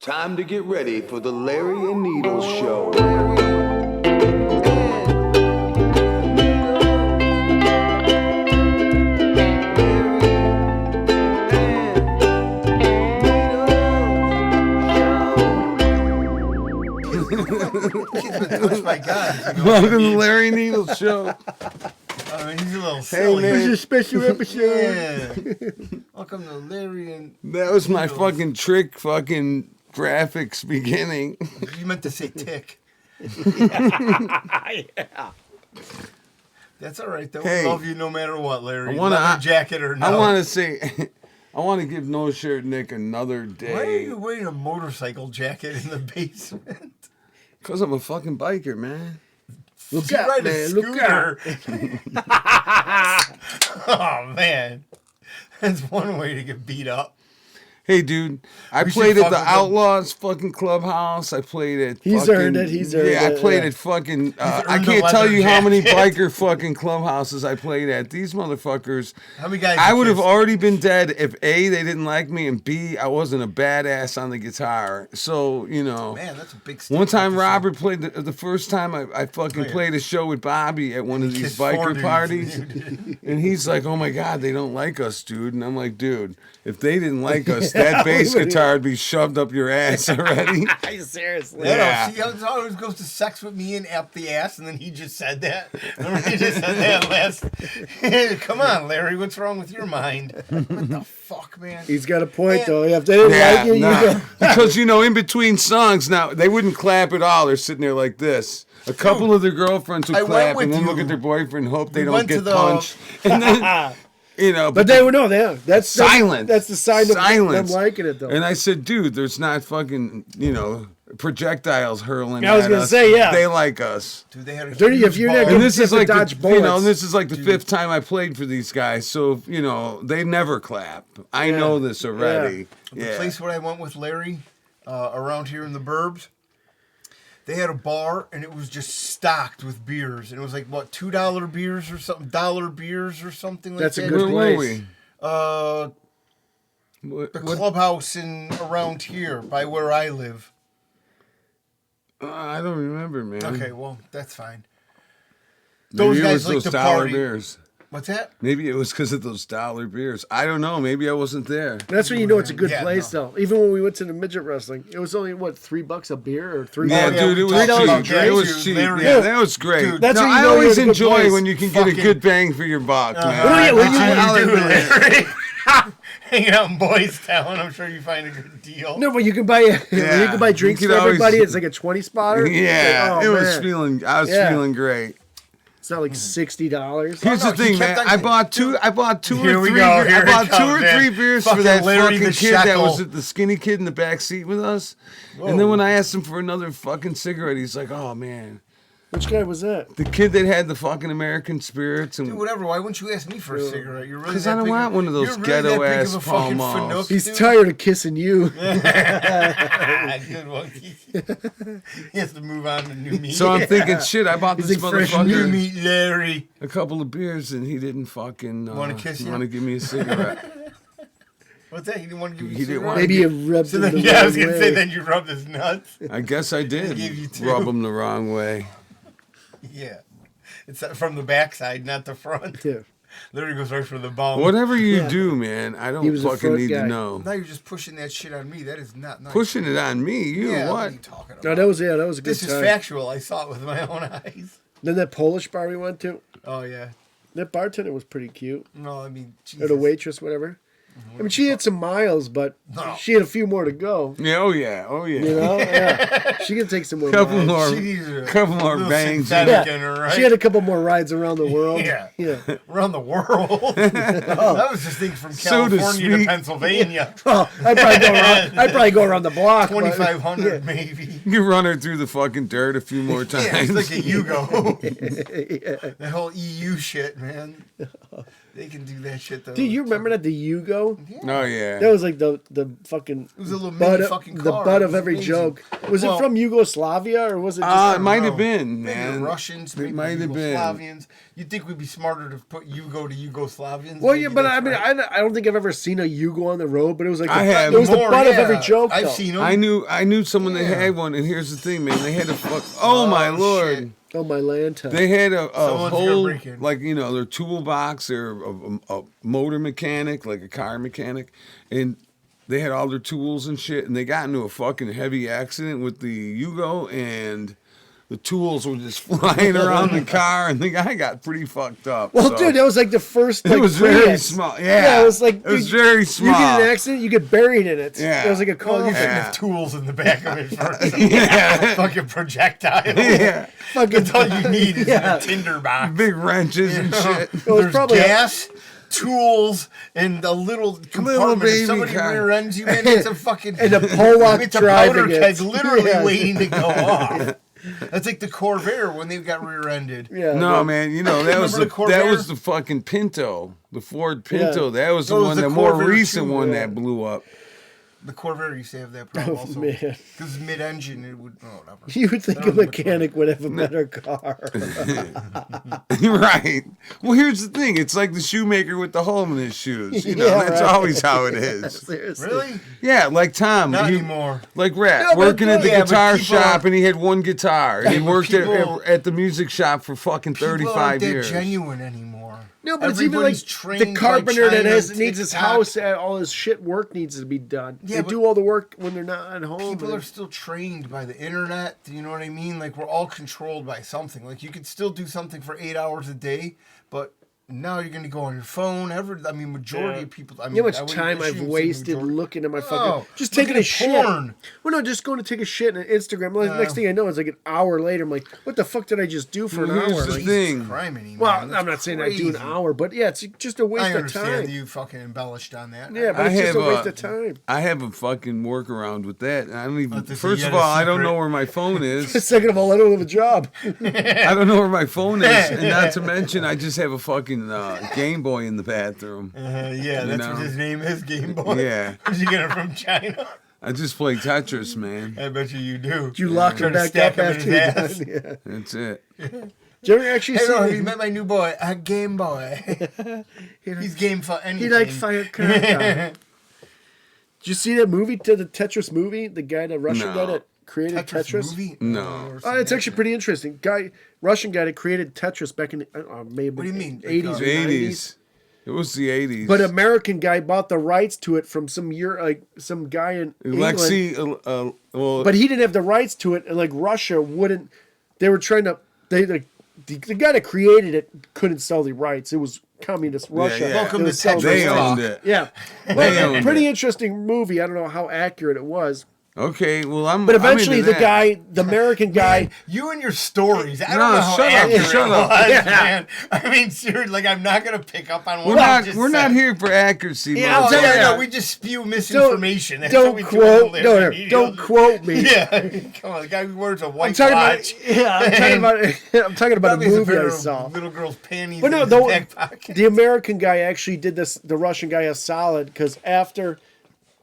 Time to get ready for the Larry and Needles Show. Touched by God. Welcome to the Larry and Needles Show. I mean, he's a little silly. man. This is a special episode. Yeah. Welcome to Larry and... That was my fucking trick fucking graphics beginning. You meant to say tick. Yeah. That's all right, though. Hey. We love you no matter what, Larry. I wanna- Leather jacket or no. I want to say, I want to give No Shirt Nick another day. Why are you wearing a motorcycle jacket in the basement? Because I'm a fucking biker, man. Look You out, ride a man. Look out. scooter. Oh, man. That's one way to get beat up. Hey, dude, I We should played at fuck the with them. Outlaws fucking clubhouse. I played at He's fucking, earned it, he's earned Yeah, I it, played yeah. at fucking, I earned a can't tell leather you how many jacket. biker fucking clubhouses I played at. These motherfuckers, How many guys I you would have kissed? already been dead if A, they didn't like me, and B, I wasn't a badass on the guitar. So, you know. Man, that's a big One time, statement to say. Robert played the first time I fucking Oh, yeah. played a show with Bobby at one of these Kissed four biker dudes. parties, and he's like, "Oh my god, they don't like us, dude." And I'm like, "Dude, if they didn't like us, that bass guitar would be shoved up your ass already." Seriously. Yeah. See how it always goes to sex with me and up the ass, and then he just said that. Remember he just said that last. Come on, Larry, what's wrong with your mind? What the fuck, man? He's got a point, Man. though. If they didn't like you, nah. you go. Because you know, in between songs, now they wouldn't clap at all. They're sitting there like this. A couple of their girlfriends would I went clap with and then you. look at their boyfriend, hope they We don't went to get the- punched, and then you know. But they would know that. That's Silence. That's the sign of them Silence. liking it, though. And I said, dude, there's not fucking, you know, projectiles hurling I was at gonna us. say, yeah. They like us. Dude, they had a Dirty, huge if you're ball. not And gonna- this You is have like to the, dodge you know, bullets. this is like the fifth time I played for these guys. So, you know, they never clap. I know this already. The Yeah. place where I went with Larry, around here in the burbs, they had a bar, and it was just stocked with beers. And it was like, what, $2 beers or something? $1 beers or something like That's a that? good Where were place. we? The clubhouse in around here, by where I live. I don't remember, man. Okay, well, that's fine. Maybe Those it guys was like those to dollar party. beers. What's that? Maybe it was because of those dollar beers. I don't know. Maybe I wasn't there. That's when you know it's a good Yeah, place, no. though. Even when we went to the midget wrestling, it was only, what, $3 a beer or $3? Yeah, yeah, dude, we it was talked about cheap. that, It was dude. cheap. Larry- Yeah, that was great. Dude, That's no, when you I know always you're in a good enjoy place. when you can get a Fucking- good bang for your buck, man. Well, yeah, when you- That's $2 what you do, beer. Larry. Hanging out in Boys Town, I'm sure you find a good deal. No, but you can buy you can buy drinks You for could always- everybody. It's like a 20 spotter. Yeah, Oh, it was man. feeling. I was Yeah. feeling great. It's not like $60. Here's no, the he thing, kept man. on- I bought two Here or we three. go, I here it bought two comes, or man. three beers for Fucking that Larry fucking the kid that was Shekel. the skinny kid in the back seat with us. And then when I asked him for another fucking cigarette, he's like, "Oh man, Which guy was that? the kid that had the fucking American spirits and." Dude, whatever. Why wouldn't you ask me for a cigarette? You're really 'Cause that I don't big want one of those you're really ghetto that big ass of a fucking Pall Malls. fanook, He's dude? tired of kissing you. Good one. He has to move on to new meat. So I'm thinking, shit, I bought He's this like fresh new motherfucker meat, Larry. a couple of beers and he didn't fucking Wanna kiss you? want to give me a cigarette. What's that? He didn't want to give you He a didn't cigarette? want- Maybe you rubbed So him then, the yeah, I was wrong gonna way. say then you rubbed his nuts. I guess I did gave you two. rub him the wrong way. Yeah, it's from the backside, not the front. Yeah. Larry goes right for the bum. Whatever you Yeah. do, man, I He don't was a fucking front need guy. to know. Now you're just pushing that shit on me. That is not nice. Pushing it on me, you yeah, what? are you talking about? No, that was a good This is time. factual. I saw it with my own eyes. Then that Polish bar we went to, Oh yeah. that bartender was pretty cute. No, I mean, Or Jesus. the waitress, whatever. I mean, she had some miles, but No. she had a few more to go. Yeah, oh yeah, oh yeah. You know? Yeah. She can take some more Couple rides. more, She needs a couple more little bangs. synthetic Yeah. in her, right? She had a couple more rides around the world. Yeah. Yeah. around the world. That was just thinking from So to California to speak. Pennsylvania. Oh, I'd probably go around the block. but- 2,500 maybe. You run her through the fucking dirt a few more times. Yeah, it's like a Yugo. That whole EU shit, man. They can do that shit though. Dude, you remember that the Yugo? Oh yeah. That was like the fucking. It was a little butt mini of, fucking car. the butt It of was every amazing. joke. Was Well, it from Yugoslavia or was it just? It might have know. been, Maybe man. the Russians, maybe It might the have been. Yugoslavians. You'd think we'd be smarter to put Yugo to Yugoslavians. Well, Maybe yeah, but I that's mean, right. I don't think I've ever seen a Yugo on the road, but it was like I have. it was the More, butt of every yeah. joke. I've though. seen them. I knew someone that Yeah. had one, and here's the thing, man. They had a fuck. Oh my lord. shit. Oh my Lanta. They had a Someone's gonna whole, break in. like, you know, their toolbox, they're a motor mechanic, like a car mechanic, and they had all their tools and shit, and they got into a fucking heavy accident with the Yugo, and the tools were just flying around the car, and the guy got pretty fucked up. Well, so. dude, that was like the first. It Like, was very Prius. small. Yeah, it was like it was dude, very You small. get in an accident, you get buried in it. Yeah. It was like a Well, car. you shouldn't Yeah. have tools in the back of it for Yeah. fucking projectile. Yeah, That's all you need is Yeah. a tinder box. big wrenches and shit. It was There's probably gas, tools, and a little compartment. baby If somebody car. rear ends you, man, it's a fucking And a Pollock it's a powder driving it. keg literally Yeah. waiting to go off. That's like the Corvair when they got rear-ended. Yeah. No, man, you know that was Remember the that Corvair? was the fucking Pinto, the Ford Pinto. Yeah. That was the That was one, the the more Corvair recent too, one yeah. that blew up. The Corvair used to have that problem Oh, also. man. Because mid-engine, it would... Oh, whatever. You would think I a don't know which mechanic would have a better car. Right. Well, here's the thing. It's like the shoemaker with the hole in his shoes. You know, Yeah, that's right. always how it is. Seriously. Really? Yeah, like Tom. Not he- anymore. Like Rat, No, but working at the yeah, but guitar people shop, are- and he had one guitar. And he worked people- at the music shop for fucking People 35 aren't that years. genuine anymore. No, but it's even like Everybody's the trained carpenter by that China, needs his TikTok. house, all his shit work needs to be done. Yeah, they but do all the work when they're not at home. People and- are still trained by the internet. You know what I mean? Like, we're all controlled by something. Like, you could still do something for 8 hours a day, but now you're going to go on your phone. Majority of people... I mean, You know how I much wouldn't- time I I've shouldn't say wasted majority. looking at my fucking... Oh, just looking taking a at shit. porn. Well, no, just going to take a shit on Instagram. Like, next thing I know, it's like an hour later. I'm like, what the fuck did I just do for an Well, here's hour? the Like, thing. Criminy, well, man. I'm That's not saying I do an crazy. hour, but yeah, it's just a waste I of understand time. you fucking embellished on that. Yeah, but I it's just have a waste a- of time. I have a fucking workaround with that. I don't even. But this is First yet of a all, I don't secret. know where my phone is. Second of all, I don't have a job. I don't know where my phone is, and not to mention, I just have a fucking Game Boy in the bathroom. Yeah, that's know? what his name is, Game Boy. Yeah. Did you get it from China? I just play Tetris, man. I bet you do. You lock Trying him to back stack up him in after his you're ass. done. Yeah. That's it. Did you ever actually Hey, see no, it? you met my new boy, a Game Boy. He's game for anything. He likes firecracker. Did you see that movie, the Tetris movie? The guy, the Russian No. guy that created Tetris Tetris? movie? No. I've never Oh, seen it's that actually shit. pretty interesting. Russian guy that created Tetris back in maybe What do you mean? 80s Like, or The 90s. 80s. It was the 80s. But American guy bought the rights to it from some some guy in England. Lexi, well, But he didn't have the rights to it, and like Russia wouldn't. They were trying to. The guy that created it couldn't sell the rights. It was communist Russia. yeah. that Welcome was to selling the they Tetris. rights. owned it. Yeah, They well, owned pretty it. interesting movie. I don't know how accurate it was, Okay, well, I'm. but I'm eventually into the that. the American guy. You and your stories. I No, don't know how shut up, accurate shut it up. was, Yeah. man. I mean, seriously, like, I'm not going to pick up on what We're I not. just We're said. not here for accuracy. Yeah, Oh, I'm telling yeah, you. no, we just spew misinformation. That's what Don't we do quote. on the No, media. don't quote me. Yeah, come on, the guy who wears a I'm white talking watch. about. Yeah, I'm talking about. I'm talking about a Probably has movie pair I of saw. Little girl's panties But no, in his back the, pocket. the American guy actually did this. The Russian guy a solid because after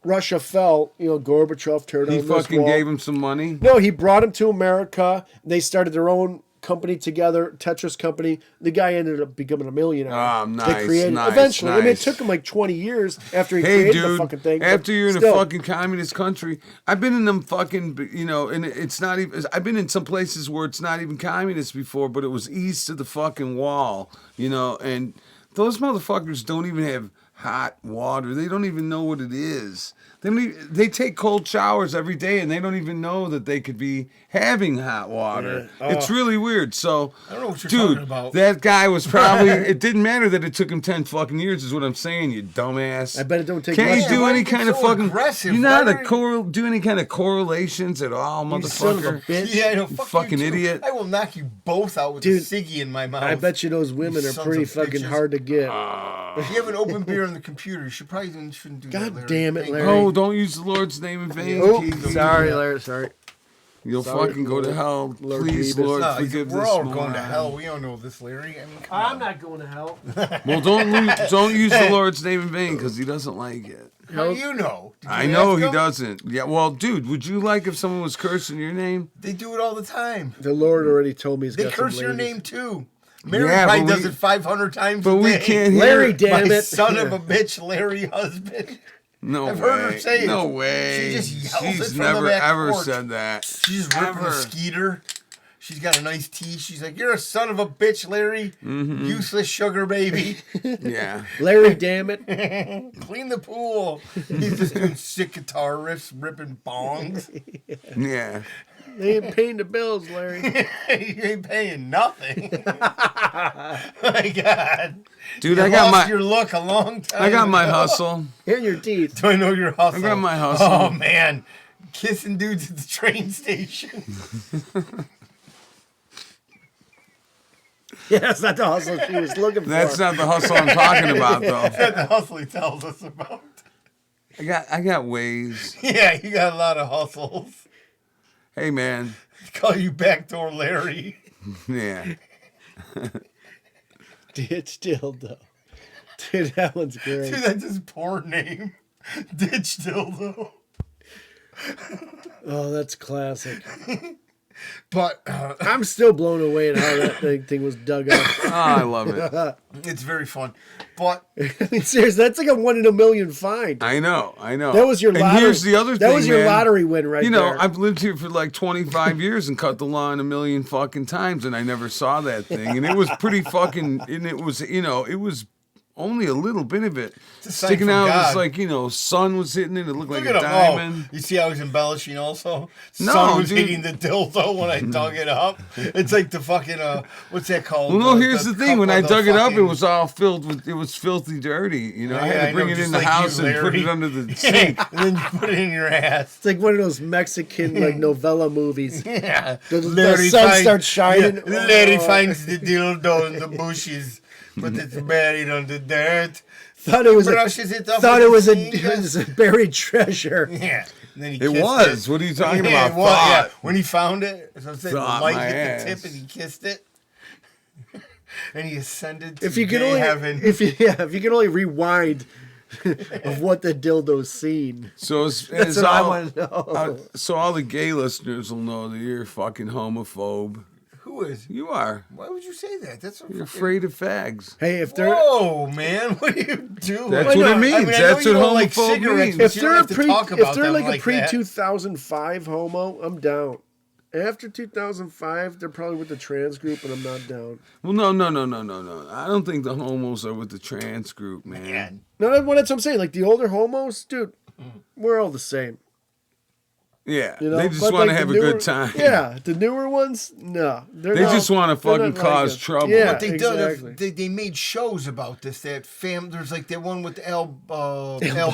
Russia fell, Gorbachev turned He on this fucking wall. gave him some money. No, he brought him to America. They started their own company together, Tetris company. The guy ended up becoming a millionaire. Ah, They nice, created nice, eventually. I mean, it nice. took him like 20 years after he Hey, created the dude. fucking thing. but After you're in still. a fucking communist country, I've been in them fucking, and it's not even. I've been in some places where it's not even communist before, but it was east of the fucking wall, and those motherfuckers don't even have hot water. They don't even know what it is. They take cold showers every day, and they don't even know that they could be having hot water. Yeah. It's really weird. So, I don't know what you're dude, talking about. that guy was probably. It didn't matter that it took him 10 fucking years. Is what I'm saying, you dumbass. I bet it don't take Can't much. you do why any you get kind of so fucking? aggressive? You know how Why to are do any kind of correlations at all, You son of a motherfucker? bitch. Yeah, I know. You Fuck fucking you too. idiot. I will knock you both out with Dude, a ciggy in my mouth. I bet you those women You are sons pretty of fucking bitches. hard to get. If you have an open beer on the computer, you shouldn't do that. God Larry. damn it, Thank Larry. you. Oh, don't use the Lord's name in vain. Oh, Keith. sorry, Larry. Sorry. You'll Sorry, fucking go to hell. Lord Please, Beavis. Lord, No, forgive we're this all moron. going to hell. We don't know this, Larry. I mean, come I'm on. not going to hell. Well, don't use the Lord's name in vain because he doesn't like it. How do you know? Did you I know ask he him? doesn't. Yeah, well, dude, would you like if someone was cursing your name? They do it all the time. The Lord already told me he's They got some curse your ladies. name too. Mary Yeah, probably but does we- it 500 times But a we day. can't hear. Larry, it. damn My it. son of a bitch, Larry husband. No I've way. heard her say it. No way. She just yells it She's from never the back ever porch. said that. She's ripping Ever. a skeeter. She's got a nice tee. She's like, "You're a son of a bitch, Larry. Mm-hmm. Useless sugar baby. Yeah. Larry, damn it. Clean the pool." He's just doing sick guitar riffs, ripping bongs. Yeah. They ain't paying the bills, Larry. You ain't paying nothing. My God. Dude, You I got lost my your look a long time I got my ago. hustle. And your teeth. Do I know your hustle? I got my hustle. Oh, man. Kissing dudes at the train station. Yeah, that's not the hustle she was looking for. That's not the hustle I'm talking about though. That's the hustle he tells us about. I got ways. Yeah, you got a lot of hustles. Hey man. Call you Backdoor Larry. Yeah. Ditch dildo. Dude, that one's great. Dude, that's his porn name. Ditch dildo. Oh, that's classic. But I'm still blown away at how that thing was dug up. Oh, I love it. it's very fun. But I mean, seriously, that's like a 1 in a million find. I know. That was your and lottery. here's the other thing, That was your man. lottery win right You know, there. I've lived here for like 25 years and cut the lawn a million fucking times, and I never saw that thing. And it was pretty fucking, and it was, you know, it was only a little bit of it a sign sticking from out. It was God. like, you know, sun was hitting it. It looked like look a at him. diamond. Oh, you see how he's embellishing also? No, Sun was dude. hitting the dildo when I dug it up. It's like the fucking, what's that called? Well, no, here's the thing. cup When of I the dug it up, it fucking- was all filled with, it was filthy dirty. You know, I Yeah, had I to bring know, it just in the like you, house and put Larry. it under the sink. and then you put it in your ass. It's like one of those Mexican like novella movies. Yeah. The sun starts shining. Yeah, Larry Oh. finds the dildo in the bushes, but it's buried under dirt. Thought it was Brushes it off thought with it was his a, fingers. it was a buried treasure. Yeah. And then he It kissed was. What are you talking Yeah, about? it was, yeah. Thought. When he found it, as I said, the Thought light my hit ass. the tip and he kissed it. And he ascended to If you could gay only heaven. if you could only rewind of what the dildo's seen. So That's what I want to know. so all the gay listeners will know that you're a fucking homophobe. Who is? You are. Why would you say that? That's You're afraid of fags. Hey, if they're Whoa, man! What are you doing? That's what it means. I mean, I That's know you what don't like homophobe cigarettes, means. but if you they're don't a have to pre talk if about they're them like a that. pre 2005 homo, I'm down. After 2005, they're probably with the trans group, and I'm not down. Well, no. I don't think the homos are with the trans group, man. Man. No, that's what I'm saying. Like the older homos, dude, we're all the same. Yeah, You know, they just But, want to like, have the a newer- good time. Yeah, the newer ones, no, They just want to fucking cause trouble. Yeah, What they exactly. did, they made shows about this. There's like that one with Al Bundy, Al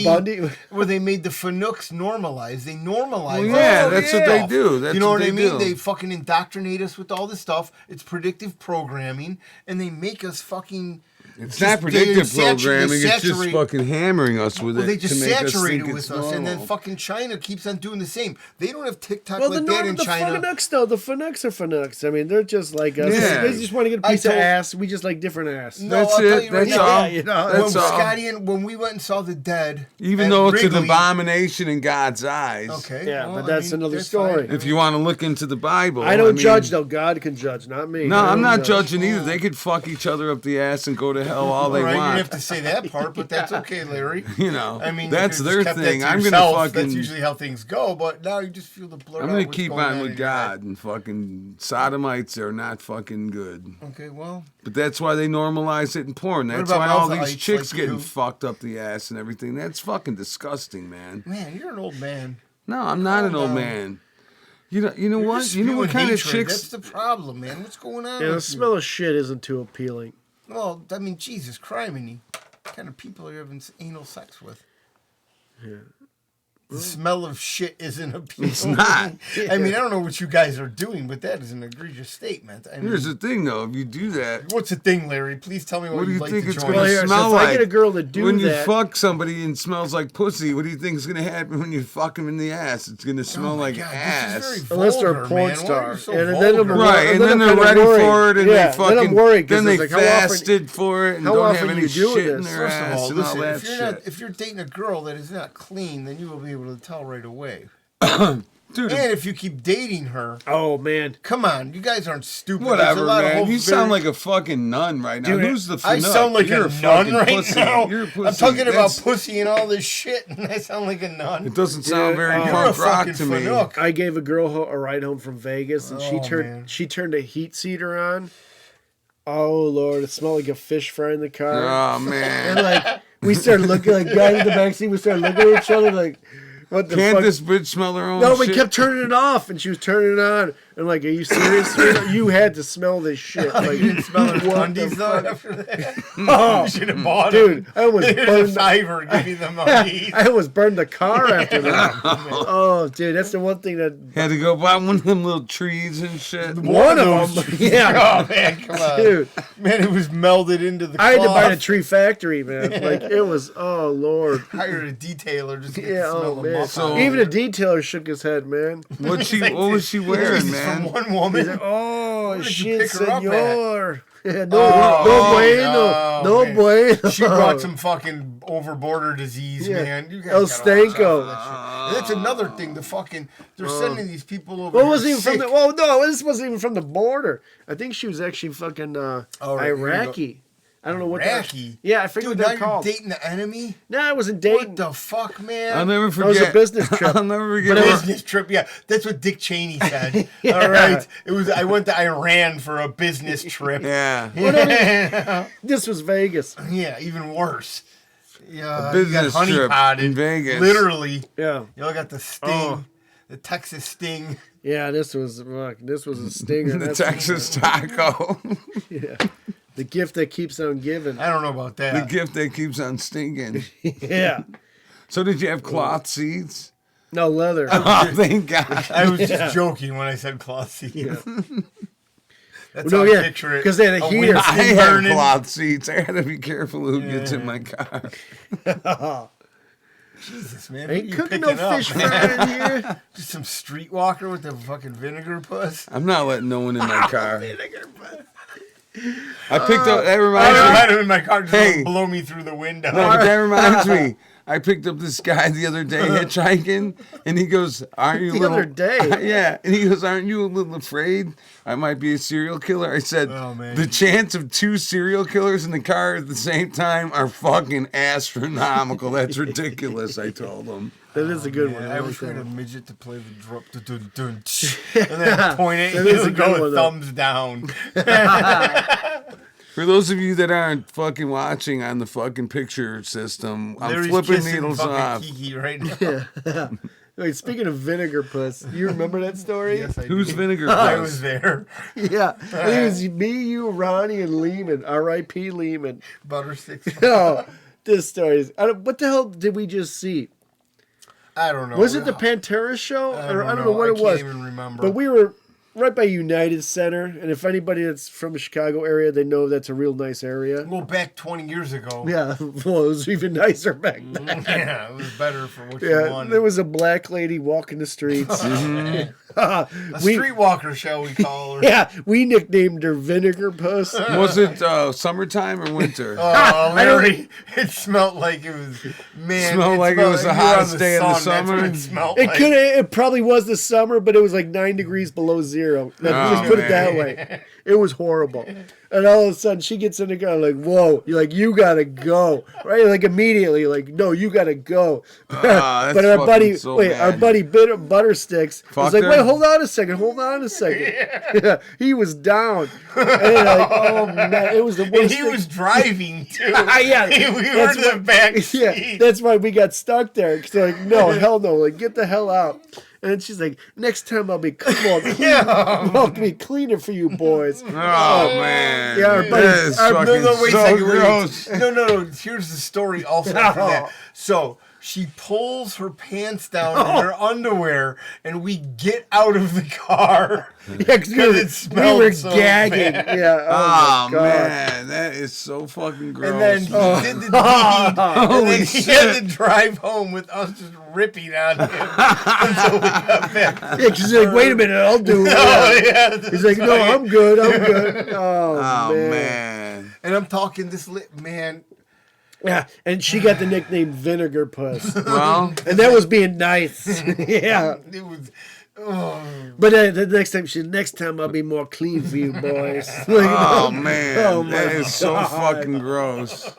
Bundy? where they made the Fanooks normalize. They normalize. Well, yeah, all that's this what they stuff. do. That's you know what I they mean? do. They fucking indoctrinate us with all this stuff. It's predictive programming, and they make us fucking. It's just- not predictive they programming. It's just saturate- fucking hammering us with Well, it they just to make us saturate think it it's with us, and then normal. fucking China keeps on doing the same. They don't have TikTok Well, like that in the China. Fanooks, though, the Fanooks are Fanooks. I mean, they're just like us. Yeah. They just want to get a I piece of told- ass. We just like different ass. No, That's I'll tell it. you right That's now. all. you know, That's when all. Scotty and when we went and saw the Dead, Even at though it's an Wrigley- abomination in God's eyes. Okay, Yeah, well, but I that's mean, another that's story. fine. If you want to look into the Bible, I don't mean, judge, though. God can judge, not me. No, I I'm don't not judge. judging either. They could fuck each other up the ass and go to hell all they All right, you want. have to say that part, but that's okay, Larry. You know, I mean, that's you could've their just kept that thing. to I'm gonna yourself. fucking. That's usually how things go, but now you just feel the blur. I'm out gonna what's keep going on in with your head. God and fucking sodomites are not fucking good. Okay, well, But that's why they normalize it in porn. That's about why all Alpha these Ites chicks like getting you? fucked up the ass and everything. That's fucking disgusting, man. man, you're an old man. No, I'm not an old down. man. You know You're what? just You know what spewing kind of hatred. chicks? That's the problem, man. What's going on? Yeah, the with you? smell of shit isn't too appealing. Well, I mean, Jesus Christ, what kind of people are you having anal sex with? The smell of shit isn't appealing. It's not. I mean, I don't know what you guys are doing, but that is an egregious statement. I mean, Here's the thing, though. If you do that, what's the thing, Larry? Please tell me what what do you you'd like think to it's join. going Well, to here, so smell if I like? get a girl to do when you that- fuck somebody and smells like pussy, what do you think is going to happen when you fuck him in the ass? It's going to smell like God, ass. This is very Unless they're a vulgar, porn man. Why star. are you so And then I'm vulgar? Right, and then I'm they're kinda ready worried. for it, and Yeah, they fucking, then I'm worried 'cause then they it's like, how often- fasted for it, and how don't often have any you doing shit in this? their First of ass all, and all listen, that if you're shit. if you're dating a girl that is not clean, then you will be able to tell right away. Dude, And if you keep dating her, Oh man, come on, you guys aren't stupid. There's whatever, a lot of man. You hoes sound very- like a fucking nun right now. Dude, Who's the I fnuck? sound like You're a nun fucking right pussy. now. You're a pussy. I'm talking about That's- pussy and all this shit, and I sound like a nun. It doesn't sound Dude, very you're a punk rock fucking to me. fanook. I gave a girl a ride home from Vegas, and Oh, man. she turned a heat seater on. Oh Lord, it smelled like a fish fry in the car. Oh And man, like we started looking, like guys in the backseat, we started looking at each other like, what the can't fuck? this bitch smell her own No, we shit? kept turning it off, and she was turning it on. And like, are you serious? sweetheart? You had to smell this shit. Like, You didn't smell her what undies the though fuck? after that. Oh, You should have bought dude, them. I almost Here's a burned. fiver. Give me them undies. I almost burned the car after that. Oh, dude, that's the one thing that Had to go buy one of them little trees and shit. one of them. Yeah, Oh man, come on, dude, man, it was melded into the. I had to buy the cloth. Tree Factory, man. Like it was. Oh Lord. Hired a detailer just to get Yeah. the smell Oh of man. muff So- out. Even a detailer shook his head, man. What was she wearing, Jesus, man? From one woman. Oh did you shit, pick her up at? senor. Yeah, no, Oh, no bueno, no, no man. bueno. She brought some fucking over border disease, Yeah. man. You guys El gotta watch out for Stanko. that shit. And that's another thing. The fucking they're sending these people over. Well, it here wasn't even from sick. the. Well, no, this wasn't even from the border. I think she was actually fucking right, here we go. Iraqi. I don't know what that. Iraqi? Yeah, I forget Dude, what now they're you're called. dating the enemy. No, I wasn't What dating. the fuck, man? I'll never That forget. was a business trip. I'll never forget. But a where- business trip, yeah. That's what Dick Cheney said. Yeah. All right, it was. I went to Iran for a business trip. yeah. This was Vegas. Yeah, even worse. Yeah, A business you got trip honeypotted in Vegas. Literally, Yeah, you all got the sting, Oh. the Texas sting. yeah. This was a stinger. The That's- Texas taco. Yeah. The gift that keeps on giving. I don't know about The that. gift that keeps on stinking. Yeah. So did you have cloth seats? No leather. Oh, thank God. I was just joking when I said cloth seat. That's No, how I yeah, picture it. 'cause they had a heater. I Winston have burning. cloth seats. I gotta be careful who gets in my car. Jesus, man. Ain't you cooking picking no up, fish man? fry in here. Just some streetwalker with the fucking vinegar puss. I'm not letting no one in my car. Vinegar puss. I picked up. That I reminds me. had him in my car just Hey. blow me through the window. No, but that reminds me. I picked up this guy the other day hitchhiking, and he goes, "Aren't you a The little?" other day? Yeah, and he goes, "Aren't you a little afraid I might be a serial killer?" I said, Oh, man. "The chance of 2 serial killers in the car at the same time are fucking astronomical. That's ridiculous." I told him. That is a good one. I like wish we had a that. midget to play the drop, dun, dun, tsh, and then point it, That and is a it would go good one, with though. thumbs down. For those of you that aren't fucking watching on the fucking picture system, I'm Larry's flipping kissing needles fucking off. Kiki right now. Wait, speaking of vinegar puss, you remember that story? Yes, I Who's do. vinegar? I Puss? was there. Yeah. I think it was me, you, Ronnie, and Lehman. R.I.P. Lehman. Butter sticks. No, this story is. What the hell did we just see? I don't know. Was it the Pantera show? Or I don't know what it was. I can't even remember. But we were right by United Center, and if anybody that's from the Chicago area, they know that's a real nice area. Well, back 20 years ago. Yeah, well, it was even nicer back then. Yeah, it was better for what you Yeah, wanted. there was a black lady walking the streets. a we- streetwalker, shall we call her? Yeah, we nicknamed her Vinegar Puss. Was it summertime or winter? Oh, Larry, it smelled like it was, man. Smelled like it was the you were hottest on day of the sun, that's what summer? It smelled It like. could it probably was the summer, but it was like 9 degrees below zero. Just put it that man. way. It was horrible. And all of a sudden she gets in the car like, whoa, you're like, you gotta go. Right? Like immediately, like, no, you gotta go. that's but our fucking buddy so our bad. buddy Buttersticks was Fucked like, her? wait, hold on a second. Yeah, he was down. And like, oh man, it was the worst And he thing. was driving, too. Yeah, we were that's in the back seat. Yeah, that's why we got stuck there. Cause they're like, no, hell no, like get the hell out. And she's like, next time I'll be I'll be cleaner for you boys. Oh man, Yeah, our buddy- that is our- fucking No, wait a so second. gross. No. Here's the story also after that. So She pulls her pants down in her underwear, and we get out of the car. Yeah, because it we smelled were so gagging. bad. Yeah. Oh, Oh, my God. man, that is so fucking gross. And then he man. did the deed, and Holy then he shit. had to drive home with us just ripping on him until we got back. Yeah, because he's like, wait a minute, I'll do it. Oh, yeah. He's like, no, I'm good. I'm good. Oh, Oh, man. man. And I'm talking this man. Yeah, and she got the nickname Vinegar Puss. Well, And that was being nice. Yeah. It was. Oh. But the next time I'll be more clean for you boys. Like, oh, man. Oh, my that is so God. fucking gross.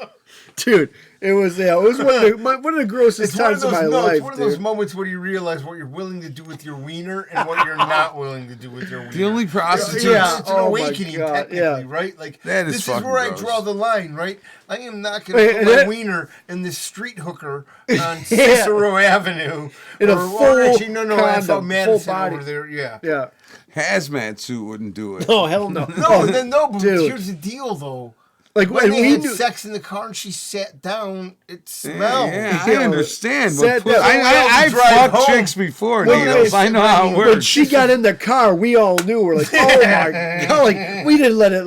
Dude, it was one of the grossest It's one of times of those my no, life, it's one of those dude. moments where you realize what you're willing to do with your wiener and what you're not willing to do with your wiener. The only prostitutes. Yeah. It's an Oh, my awakening, God, technically, yeah. right? Like That is this is fucking where gross. I draw the line, right? I am not going Wait, to put and my that- wiener in this street hooker on Cicero Avenue. In a full actually, no, I saw condom, Madison full body. over there. Yeah. Yeah. Hazmat suit wouldn't do it. Oh, hell no. No, but Dude. here's the deal, though. Like, When when they we had knew. sex in the car and she sat down, it Yeah, smelled. yeah, Yeah, I understand. said But that- I drive fucked home. chicks before, Well, Needles. I know how it When works. she got in the car, we all knew. We're like, oh my God. Like, we didn't let it,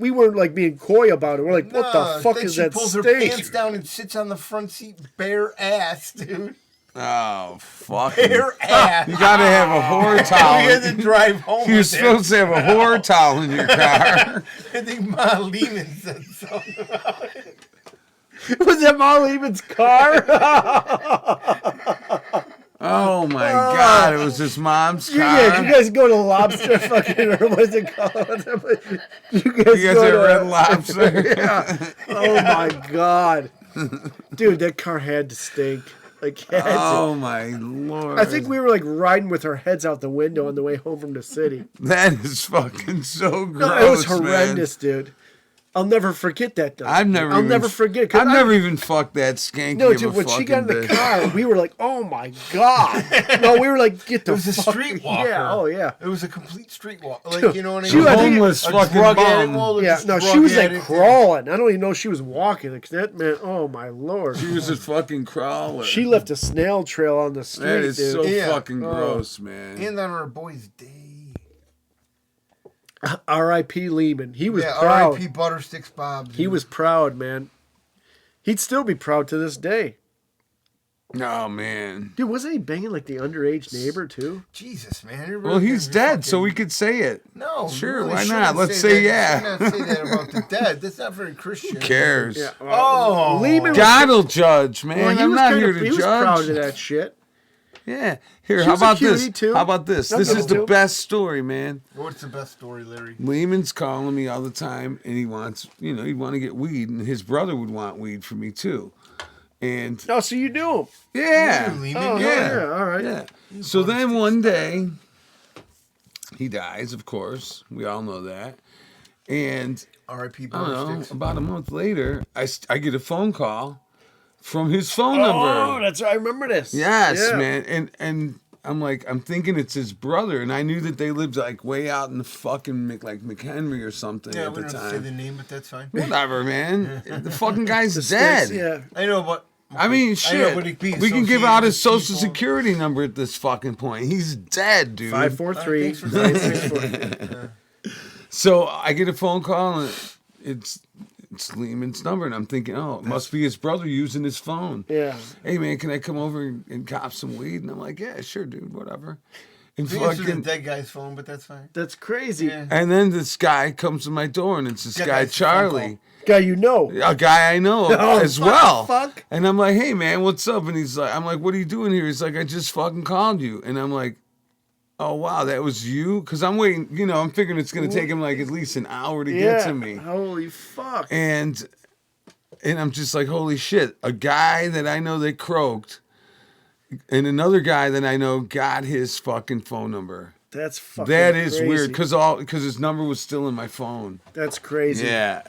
we weren't like being coy about it. We're like, what the fuck then is she that pulls her stink? pants down and sits on the front seat, bare ass, dude. Oh, fuck. Bare ass. You gotta have a whore We had towel. to drive home You're with it. supposed to have a whore towel in your car. I think Ma Lehman said something about it. Was that Molly Even's car? Oh my God! It was his mom's car. Yeah, you guys go to Lobster fucking, or what is it called? You guys You guys go at to Red Lobster? Yeah. Oh my God. Dude, that car had to stink. Like, had to. Oh my Lord! I think we were like riding with our heads out the window on the way home from the city. that is fucking so gross. No, it was man. horrendous, dude. I'll never forget that, though. I'll never forget it. 'cause I've never even fucked that skanky. No, of dude, a when she got in the fucking bitch. car, we were like, oh my God. No, we were like, get the It was a fuck. streetwalker. Yeah, oh yeah. It was a complete streetwalk. Like, you know what I She mean? was- I think- homeless A fucking drug bum. addict, well, they're Yeah, just no, she drug was like addict. crawling. I don't even know if she was walking. Because that meant, oh my Lord. She was a fucking crawler. She left a snail trail on the street, That is dude. so Yeah. fucking gross, man. And on our boy's day. R.I.P. Lehman. He was Yeah, proud. R.I.P. Buttersticks Bob. He was proud, man. He'd still be proud to this day. Oh man. Dude, wasn't he banging like the underage neighbor too? Jesus, man. You're Well, really he's gonna be dead, so fucking- we could say it. No, Sure, you really why shouldn't not? Let's say that. yeah. You should not say that about the dead. That's not very Christian. Who cares? Oh. Lehman was, God'll judge, man. well, he I'm was not kind here of, to he was proud judge. of that shit. Yeah. Here, She how was a about cutie, this? too. How about this? I'll This give is it the to him. best story, man. What's the best story, Larry? Lehman's calling me all the time, and he wants, he want to get weed, and his brother would want weed for me too. And Oh, so you knew him. yeah, You, Lehman? Oh, yeah, yeah, all right. yeah. So then one day, he dies. Of course, we all know that. And R.I.P. I don't know, Buttersticks. about a month later, I get a phone call from his phone Oh, number. that's I remember this. Yes, Yeah. man. And I'm thinking it's his brother, and I knew that they lived like way out in the fucking like McHenry or something Yeah, at we the don't have to say time. the name, but that's fine. Whatever, man. The fucking guy's The dead. sticks, yeah. I know, but I mean, I know, shit. but it'd be We can give out his associated social with people. security number at this fucking point. He's dead, dude. 543 Thanks for saying 564. So I get a phone call, and it's Lehman's number, and I'm thinking, oh, it must be his brother using his phone. Yeah. Hey, man, can I come over and cop some weed? And I'm like, yeah, sure, dude, whatever. And We answered the fucking, dead guy's phone, but that's fine. That's crazy. Yeah. and then this guy comes to my door, and it's this Yeah, guy that's the phone Charlie, Guy you know. a guy I know Oh, as fuck, well. fuck. And I'm like, hey, man, what's up? And he's like, I'm like, what are you doing here? He's like, I just fucking called you. And I'm like, oh wow, that was you? Because I'm waiting. I'm figuring it's gonna take him like at least an hour to get to me. Holy fuck. And I'm just like, holy shit, a guy that I know that croaked and another guy that I know got his fucking phone number. That's fucking That is crazy. weird because his number was still in my phone. That's crazy. Yeah.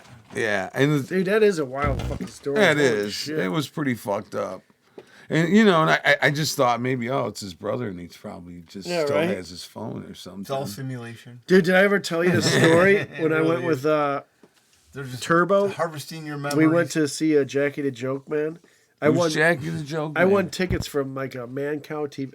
And Dude, that is a wild fucking story. yeah, it Holy is. shit. It was pretty fucked up. And and I just thought maybe, it's his brother and he's probably just Yeah, still right? has his phone or something. It's all simulation. Dude, did I ever tell you the story when I really went with They're just Turbo? harvesting your memories. We went to see a Jackie the Joke Man. I Who's won. Jackie the Joke I Man? won tickets from like a Man Cow TV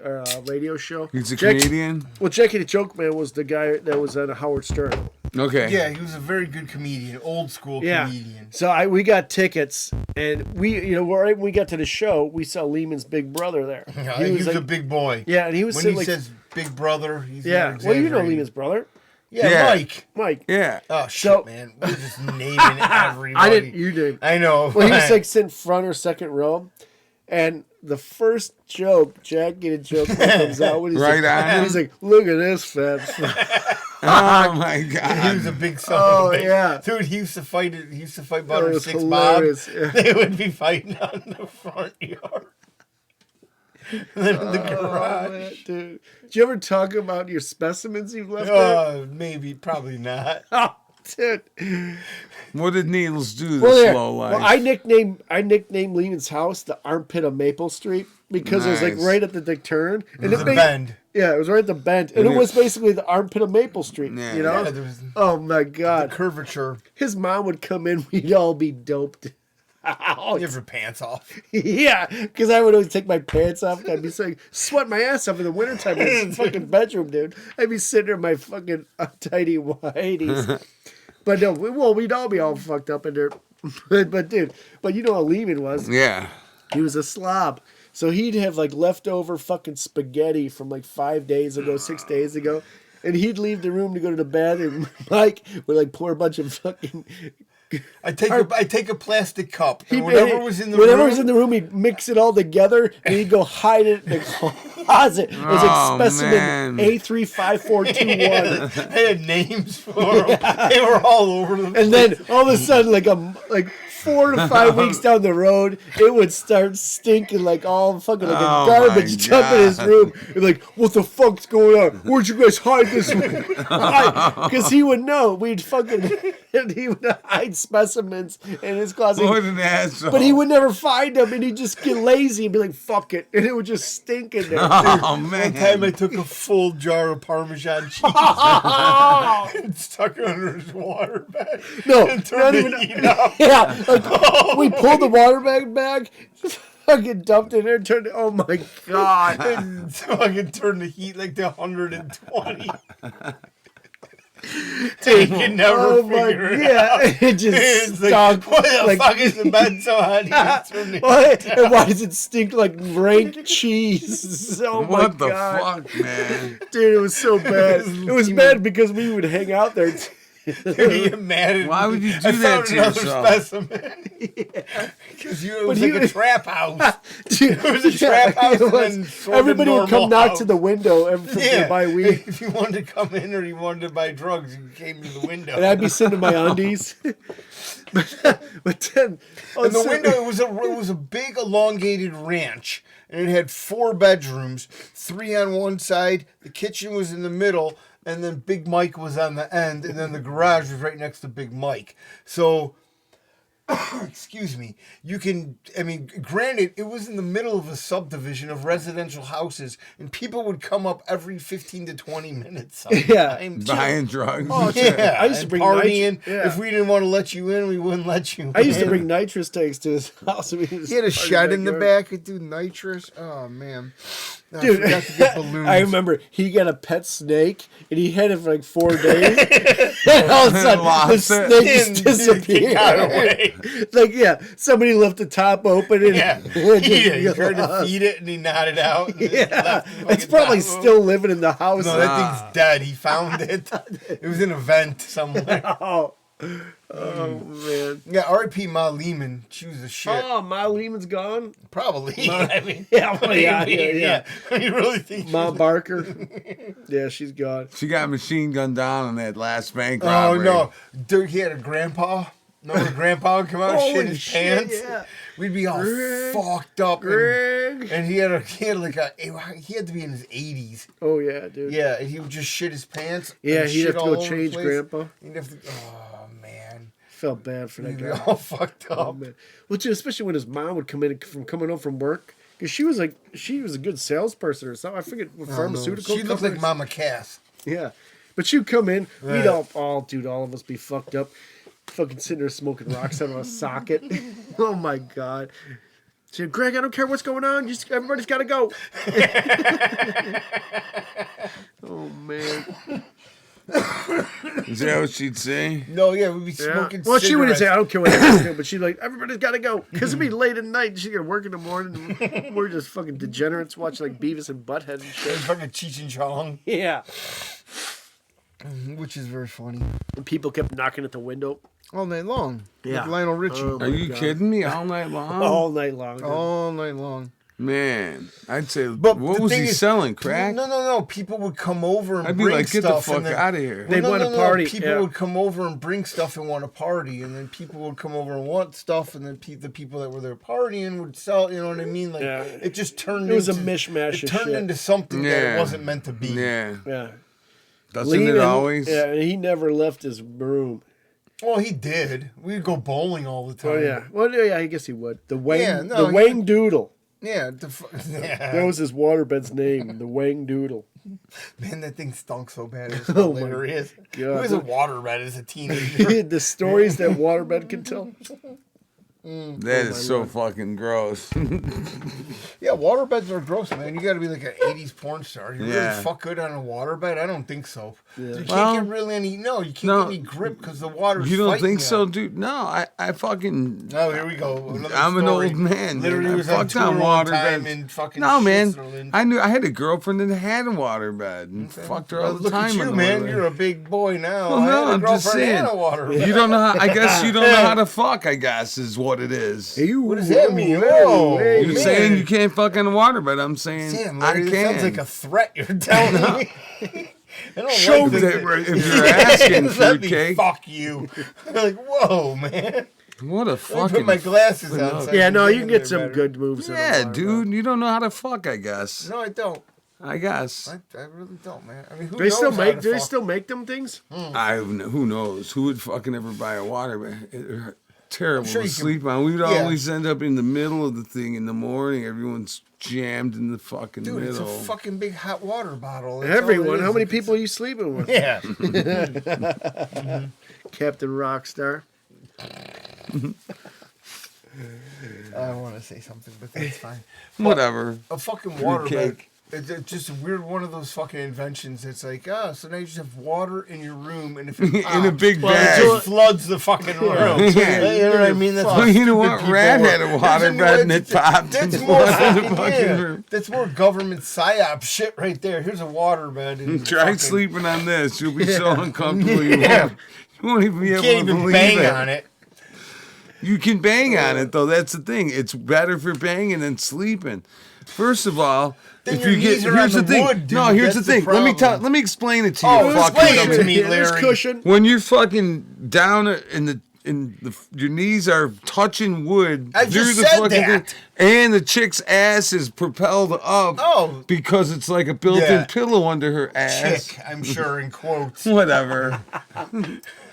radio show. He's a Jack- comedian? Well, Jackie the Joke Man was the guy that was on Howard Stern. Okay. Yeah, he was a very good comedian, old school comedian. So we got tickets, and right when we got to the show, we saw Lehman's big brother there. He was a big boy. Yeah, and he was when sitting he like, says big brother, he's yeah. not Well, you know exaggerating. Lehman's brother, Yeah, Yeah. Mike. Mike. Oh shit, So- man, we're just naming everybody. I didn't. You did. I know. Well, he was like sitting front or second row, and the first joke, Jackie the Joke Man comes out when he's Right like, on him? he's like, "Look at this fat." fuck." Oh my he God. was a big son Oh, of a bitch. yeah. Dude, he used to fight it. He used to fight That Butter was 6 hilarious. Bob. Yeah. They would be fighting on the front yard. And then in the garage. Dude, did you ever talk about your specimens you've left there? Maybe, probably not. Oh, dude. What did needles do to Well, the there. slow life? Well, I nicknamed Lehman's house the armpit of Maple Street because it was like Nice. right at the turn. And It was a made- bend. Yeah, it was right at the bend, and it was basically the armpit of Maple Street. Yeah. You know? Yeah, there was Oh my the God! curvature. His mom would come in, we'd all be doped. You have your pants off. Yeah, because I would always take my pants off. I'd be saying, sweat my ass off in the wintertime in this fucking bedroom, dude. I'd be sitting there in my fucking untidy whiteies. But no, we'd all be all fucked up in there. But dude, you know how Lehman was. Yeah. He was a slob. So he'd have like leftover fucking spaghetti from like 5 days ago, 6 days ago. And he'd leave the room to go to the bathroom. Mike would like pour a bunch of fucking. I take a plastic cup. And Whenever whatever was in the whenever room. it was in the room, he'd mix it all together and he'd go hide it in the closet. It was Oh, like specimen man. A35421. They had names for them. They were all over the And then all of a sudden, like 4 to 5 weeks down the road, it would start stinking like all fucking like Oh, a garbage my dump in his God. room. You're like, what the fuck's going on? Where'd you guys hide this? Because he would know. We'd fucking and he would hide specimens in his closet. What an asshole. But he would never find them, and he'd just get lazy and be like, "Fuck it," and it would just stink in there. Oh, man. one time I took a full jar of Parmesan cheese and stuck it under his water bag. No, and not turned even. the heat up. Yeah, like, we pulled the water bag, fucking dumped it in there, turned it. Oh my god! And so I could turn the heat like to 120. You can never Oh my, figure it yeah, out. it just It's stunk. like, what the like, fuck is the bed so hot? You just turn the why, and why does it stink like rank cheese? Oh my What the god, fuck, man? dude, it was so bad. It was bad because we would hang out there. You get mad at Why me. would you do I that found to another yourself? specimen. Because it But was he like a was- trap house. Dude, It was a trap house it and was. then sort of Everybody would come normal knock house. to the window to buy weed. If you wanted to come in or you wanted to buy drugs, you came to the window. And I'd be sitting in my undies. but then, In the window, it was a big elongated ranch, and it had 4 bedrooms, 3 on one side. The kitchen was in the middle, and then Big Mike was on the end, and then the garage was right next to Big Mike. So, excuse me, granted, it was in the middle of a subdivision of residential houses, and people would come up every 15 to 20 minutes. Yeah. sometimes. Buying drugs. Oh, and shit. Yeah, I used to and bring partying. yeah. If we didn't want to let you in, we wouldn't let you in. I used to bring nitrous tanks to his house. He had a shed in the back. It do nitrous. Oh man, Dude, I forgot to get balloons. I remember he got a pet snake and he had it for like 4 days. And all of a sudden, the Lost it. snake just It disappeared. got away. Like, yeah, somebody left the top open and Yeah, it he just tried to lost. feed it and he nodded out. And Yeah, left the it's fucking probably top still living in the house. open. No, that thing's dead. He found it. It was in a vent somewhere. Oh man. Yeah, R.I.P. Ma Lehman. She was a shit. Oh, Ma Lehman's gone. Probably. I mean, Yeah, well, yeah. You really think? Ma Barker. Yeah, she's gone. She got machine gunned down on that last bank Oh robbery. no, dude, he had a grandpa. Remember grandpa would come out and shit Holy his shit, pants? yeah. We'd be all Greg, fucked up. Greg. And he had he had to be in his 80s. Oh yeah, dude. Yeah, and he would just shit his pants. Yeah, and he'd shit have to all go over the change place. Grandpa. He'd have to, oh man. Felt bad for that He'd be guy. all fucked Oh, up. man. Well, too, especially when his mom would come in from coming home from work, because she was a good salesperson or something. I forget what pharmaceutical. She looked like companies. Mama Cass. Yeah, but she'd come in. We'd Yeah. all of us be fucked up, fucking sitting there smoking rocks out of a socket. Oh my god. She said, Greg, I don't care what's going on. Everybody's got to go. Oh, man. Is that what she'd say? No, yeah, we'd be Yeah. smoking Well, she wouldn't say, I cigarettes. don't care what everybody's doing, but she'd be like, everybody's got to go. Because it'd be late at night and she's going to work in the morning. And we're just fucking degenerates watching like Beavis and Butthead and shit. Fucking Cheech and Chong, Yeah. which is very funny. And people kept knocking at the window All night long. Yeah. Like Lionel Richie. Oh, Are you God. kidding me? All night long? all night long. dude. All night long. Man, I'd say, But what the was thing he is, selling? Crack? No. People would come over and I'd be bring like, get the stuff. fuck and then, out of here. They want to party, People yeah. would come over and bring stuff and want to party, and then people would come over and want stuff, and then the people that were there partying would sell. You know what I mean? Like Yeah. it just turned. It was a into, mishmash It of turned shit. into something that Yeah. it wasn't meant to be. Yeah. Yeah. Doesn't Leaving- it always? Yeah, and he never left his room. Well, he did. We'd go bowling all the time. Oh, yeah. Well, yeah, I guess he would. The Wang, Yeah, no, the he- Wang Doodle. Yeah. Yeah. That was his waterbed's name, the Wang Doodle. Man, that thing stunk so bad. It was Oh, my hilarious. God. He was a waterbed as a teenager. The stories that waterbed can tell. That is so fucking gross. Yeah, waterbeds are gross, man. You got to be like an '80s porn star. You Yeah. really fuck good on a waterbed? I don't think so. You can't Well, get really any. No, you can't no. get any grip because the water's. You don't fighting think you. so, dude? No, I fucking. No, here we go. Another I'm an story. old man. Literally man. I was on fucked tour on one time waterbeds. in fucking No, man. Switzerland. I had a girlfriend that had a waterbed and fucked her all Well, the look time. at you, on the man. waterbed. You're a big boy now. Well, I no, had a I'm just girlfriend saying. and a waterbed. You don't know how. I guess you don't know how to fuck. I guess is what it is. What does that mean? Whoa, You're man. saying you can't fuck on the waterbed. I'm saying Damn, I Larry, can. that sounds like a threat you're telling me. I don't Show like me this. that if you're asking, Let me fruitcake. fuck you. Like, whoa, man. What a Let me fucking. put my glasses on. so I Yeah, can no, think you can of get it some better. good moves. in a Yeah, waterbed. dude, you don't know how to fuck. I guess. No, I don't. I guess. I really don't, man. I mean, who They knows still how make? to Do they fuck? still make them things? Who knows? Who would fucking ever buy a waterbed? Terrible sure to you can- sleep on. We would yeah. always end up in the middle of the thing in the morning. Everyone's jammed in the fucking Dude, it's a middle. fucking big hot water bottle. That's all it Everyone. is. How many people are you sleeping with? Yeah. Captain Rockstar. I want to say something, but that's fine. Whatever. A fucking water bed. Fruitcake. It's just a weird one of those fucking inventions. It's like, so now you just have water in your room, and if it pops, In a big it bag. just floods the fucking room. Yeah. You know what I mean? That's Well, how you know stupid what? people Rat are. had a There's waterbed and it popped. That's and more flooded the fucking, fucking yeah. room. That's more government psyop shit right there. Here's a waterbed. And Try fucking- sleeping on this. You'll be so uncomfortable. You won't even be You able can't to even believe bang it. on it. You can bang on it though. That's the thing. It's better for banging than sleeping. First of all, Then if your you get knees are here's on the the thing. wood, dude. No, here's That's the the thing. Let me problem. let me explain it to you. Oh, fucking explain it to dummy. me, Yeah, there's Larry. cushion. When you're fucking down your knees are touching wood I through just the said fucking that. thing, and the chick's ass is propelled up Oh. because it's like a built-in Yeah. pillow under her ass. Chick, I'm sure, in quotes. Whatever.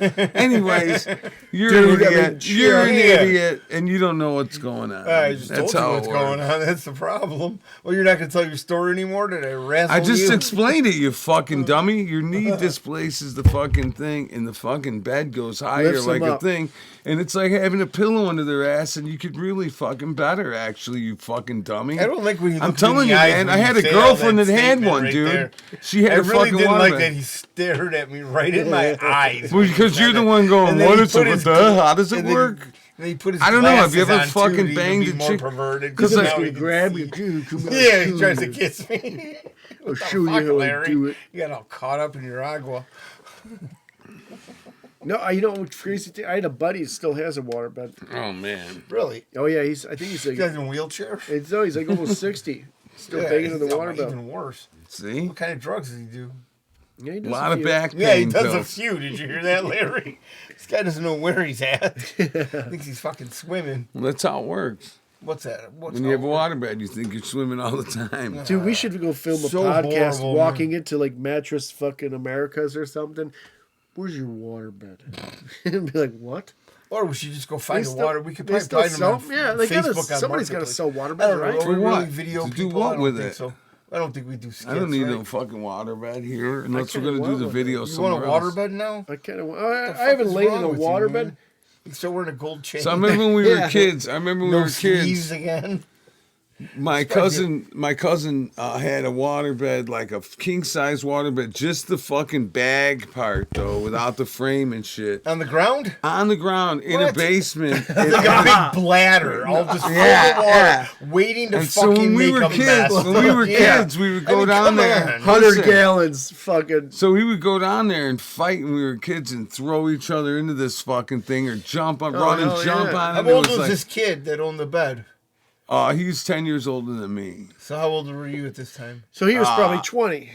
Anyways, you're Dude, I an mean, idiot. You're an yeah. idiot, and you don't know what's going on. I just That's told you how what's it going works. on. That's the problem. Well, you're not going to tell your story anymore? Did I razzle I just you? explained it, you fucking dummy. Your knee displaces the fucking thing, and the fucking bed goes higher Lifts like them a up. thing. And it's like having a pillow under their ass, and you could really fucking better, actually, you fucking dummy. I don't like when you look I'm me in telling the you, eyes man. when I you had a say all girlfriend that had statement one, right dude. there. She had I a really fucking didn't like waterbed. that he stared at me right in my eyes. Well, because you're the one going, And then what he is put it? his What the? gla- How does it and then- work? And he put his I don't know, have you glasses ever on, too, fucking to even banged be a more chick? perverted? 'Cause, Because like, now he can grab see. you, dude. Come on, Yeah, he come tries on. to kiss me. I'll show you Fuck, how I Larry. do it. You got all caught up in your agua. No, you know what's crazy thing? I had a buddy that still has a waterbed. Oh, man. Really? Oh yeah, I think he's You like, guys in a wheelchair? he's like almost 60. Still Yeah, banging in the he's waterbed. Even worse. See? What kind of drugs does he do? Yeah, he A does lot of few. back Yeah, he pain does a pills. few. Did you hear that, Larry? This guy doesn't know where he's at. Thinks he's fucking swimming. Well, that's how it works. What's that? What's When you have a all- waterbed, you think you're swimming all the time. Dude, we should go film a So podcast horrible, walking into like Mattress fucking Americas or something. Where's your waterbed? And be like, what? Or we should just go find They the still- water. We could they probably still find them sell- on yeah, they gotta- Facebook on somebody's gotta Marketplace. sell waterbeds, I don't know, right? are For we what? really video To do people? what I don't with think it? So. I don't think we do skits, I don't need right? no fucking waterbed here unless we're kinda gonna do the want video You somewhere want a else. waterbed now? I kind of. the I fuck haven't is laid in wrong a with you, waterbed. man? You still wearing a gold chain? So I remember when we Yeah. were kids. I remember when we no were sleeves kids. again. My cousin had a waterbed, like a king size waterbed, just the fucking bag part though, without the frame and shit. On the ground? On the ground in a What? basement. Like a big bladder, all just full of water, waiting to And fucking so when we make were a mess. kids, we would go down come there. on. 100 Listen. gallons, fucking. So we would go down there and fight when we were kids and throw each other into this fucking thing or jump on, run and hell jump yeah. on it. How And it old was was like, this kid that owned the bed? he's 10 years older than me. So how old were you at this time? So he was probably 20.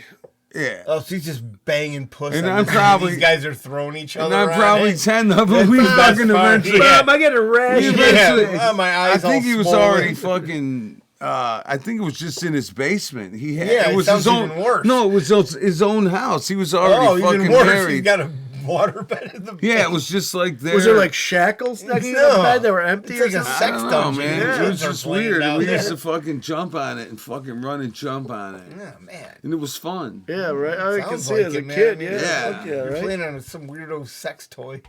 Yeah. Oh, so he's just banging puss. And on I'm this- probably- these guys are throwing each And other. I'm around, probably eh? 10 though, but That's we the best fucking part, eventually. yeah. Mom, I get a rash. We Yeah, eventually- well, my eyes I think all he was swollen. already fucking. I think it was just in his basement. He had. Yeah, it it was sounds his own. even worse. No, it was his own house. He was already Oh, fucking even worse. He's married. got a waterbed in the Yeah, bed. it was just like there. Was there like shackles next to the No. bed that were empty It's or like a something? I sex don't know, dungeon. man. Yeah, It was they're just playing weird. down And we there. used to fucking jump on it and fucking run and jump on it, Oh, man. and it was fun. Yeah, right. I can Sounds see like as a it, man. kid. Yeah, Yeah. fuck yeah, You're right. playing on some weirdo sex toy.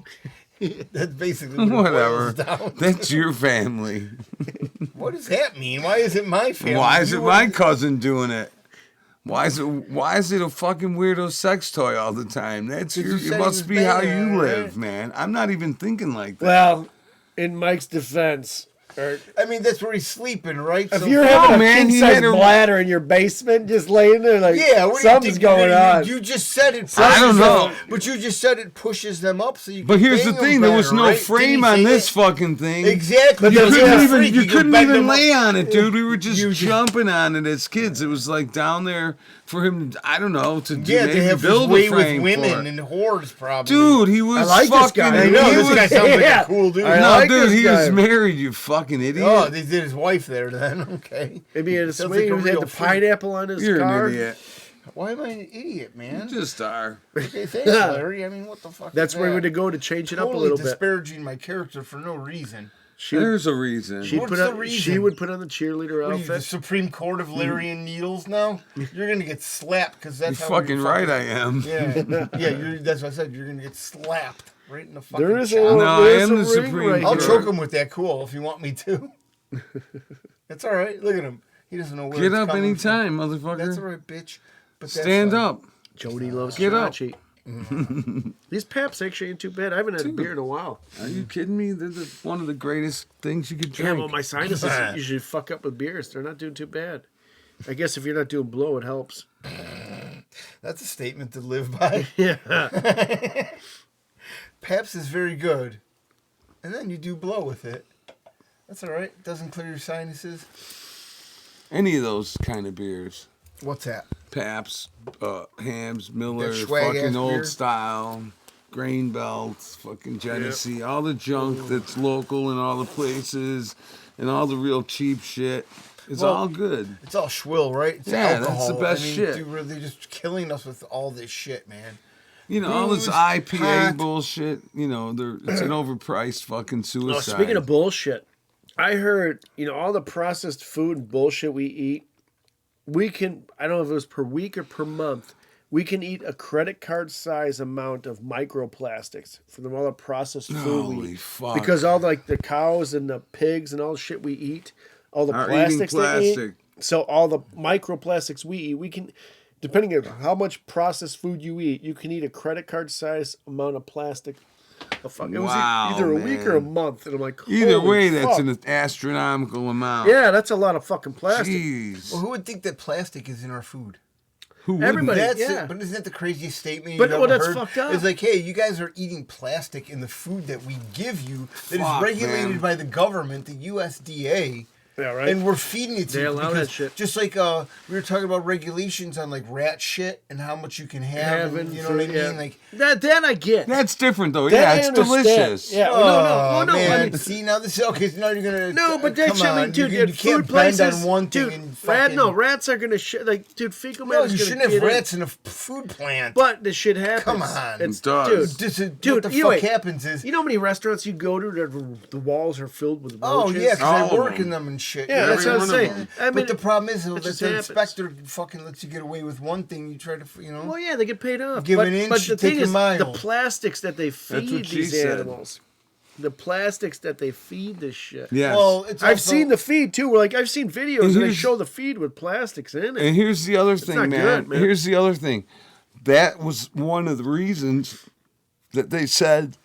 That's basically what it Whatever. boils down. That's your family. What does that mean? Why is it my family? Why is it You my were- cousin doing it? Why is it a fucking weirdo sex toy all the time? That's 'Cause your, you said it he must was be how banging, you right? live, man. I'm not even thinking like that. Well, in Mike's defense, or I mean, that's where he's sleeping, right? if So- you're having a man, he king-size had a- bladder in your basement, just laying there like Yeah, what do you something's think? going on. You just said it. I don't pushes know. them- But you just said it pushes them up, so you. But can here's the bang thing: them there was better, no right? frame Didn't he on say this that? fucking thing. Exactly. You That's couldn't a even freak. you can couldn't bang even them up. lay on it, dude. We were just You just- jumping on it as kids. It was like down there for him. I don't know to do Yeah, maybe they have his build a way with frame for women it. and whores, probably. Dude, he was I like this fucking. guy. I know, he this was, guy sounds like Yeah. a cool dude. I no, like dude, this he guy. was married. You fucking idiot. Oh, they did his wife there then. Okay. Maybe he had a Sounds swing. like a He had real the freak. pineapple on his You're car. an idiot. Why am I an idiot, You man? just are. Okay, thanks, Larry. I mean, what the fuck? That's is where that? we would go to change it up a Totally little bit. disparaging my character for no reason. She would, There's a reason. she'd What's put the on, reason? she would put on the cheerleader What are you, the outfit. Supreme Court of Larry and Needles now? You're gonna get slapped because that's You're how fucking right. I am. Yeah, yeah. That's what I said. You're gonna get slapped right in the fucking. There is a chest. little, No, I there's am a the ring Supreme right I'll Court. here. choke him with that cool if you want me to. That's all right. Look at him. He doesn't know where. Get it's up coming anytime, from. That's all motherfucker. right, bitch. But that's Stand fine. up. Jody loves Get up. Chachi. These Paps actually ain't too bad. I haven't had a beer in a while. Are you kidding me? They're one of the greatest things you could Yeah, drink. well, my sinuses usually fuck up with beers. They're not doing too bad. I guess if you're not doing blow, it helps. That's a statement to live by. Yeah. Pabst is very good, and then you do blow with it. That's all right. Doesn't clear your sinuses. Any of those kind of beers. What's that? Paps, Hams, Miller, That swag-ass fucking old beer? style, Grain Belts, fucking Genesee, all the junk that's local in all the places, and all the real cheap shit. It's Well, all good. It's all schwill, right? It's Yeah, that's alcohol. the best shit. Dude, they're just killing us with all this shit, man. You know, all this booze, IPA pot. bullshit, you know, it's an overpriced fucking suicide. Oh, speaking of bullshit, I heard, all the processed food and bullshit we eat, we can, I don't know if it was per week or per month, we can eat a credit card size amount of microplastics from all the processed food we Holy eat. fuck. Because all like the cows and the pigs and all the shit we eat, all the Are eating plastics they eat. plastic. So all the microplastics we eat, we can, depending on how much processed food you eat, you can eat a credit card size amount of plastic. It was Wow, either a week or a man. month, and I'm like, Either holy way, that's fuck. an astronomical amount. Yeah, that's a lot of fucking plastic. Jeez. Well, who would think that plastic is in our food? Who wouldn't? Everybody- That's yeah. it. But isn't that the craziest statement But, you've well, ever that's heard? fucked up. It's like, hey, you guys are eating plastic in the food that we give you that Fuck, is regulated man. by the government, the USDA. Yeah, right. And we're feeding it to They you allow because that shit. just like we were talking about regulations on like rat shit and how much you can have, and, you know what I mean? yeah. Like, that I get. That's different, though. That Yeah, I it's understand. delicious. Yeah, oh, well, no, man. I mean, See, now this is okay. So now you're gonna no, but that come shit, I on, mean, dude, you at can't food bend places, on one thing dude, and fucking. rats are gonna shit. Like, dude, fecal No, matter you is shouldn't gonna have get in. rats in a food plant. But the shit happens. Come on. It's, It does. dude, What the you fuck wait. happens is, You know how many restaurants you go to that the walls are filled with oh roaches? yeah, because All I of work them. in them and shit. Yeah, that's Every what I'm one of saying. them. I mean, But the problem is, though, it that just the happens. inspector fucking lets you get away with one thing. You try to, well, yeah, they get paid off. Give but, an inch, but the you take thing a is, mile. the plastics that they what feed she these said. animals the plastics that they feed this shit. Yes. Well, it's I've also- seen the feed too. Like I've seen videos and they here's- show the feed with plastics in it. And here's the other thing, not man. good, man. Here's the other thing. That was one of the reasons that they said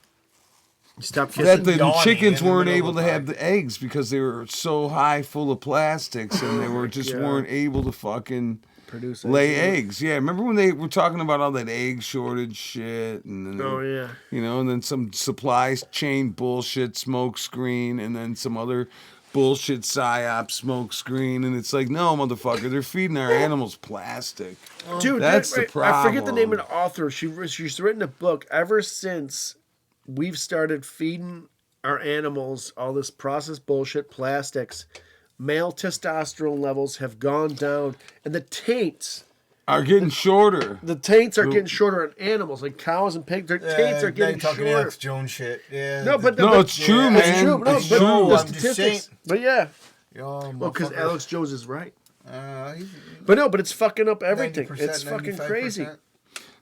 Stop that kissing. the yawning chickens in the weren't middle able of to the have the eggs because they were so high full of plastics and they were just weren't able to fucking Produce lay eggs. eggs. Yeah, remember when they were talking about all that egg shortage shit and then Oh yeah. you know, and then some supply chain bullshit smoke screen and then some other bullshit psyop smoke screen and it's like, no, motherfucker, they're feeding our animals plastic. Dude, That's the I forget the name of problem. the author. She's written a book ever since we've started feeding our animals all this processed bullshit, plastics. Male testosterone levels have gone down, and the taints Are getting shorter. are getting shorter on animals, like cows and pigs. Their taints are now getting you're talking shorter. Alex Jones shit. Yeah. No, but No, it's true, man. It's true. No, It's but true. the I'm just statistics. saying. But yeah, Oh, well, because motherfucker. Alex Jones is right. He's But no, but it's fucking up everything. 90%, It's fucking 95%. crazy.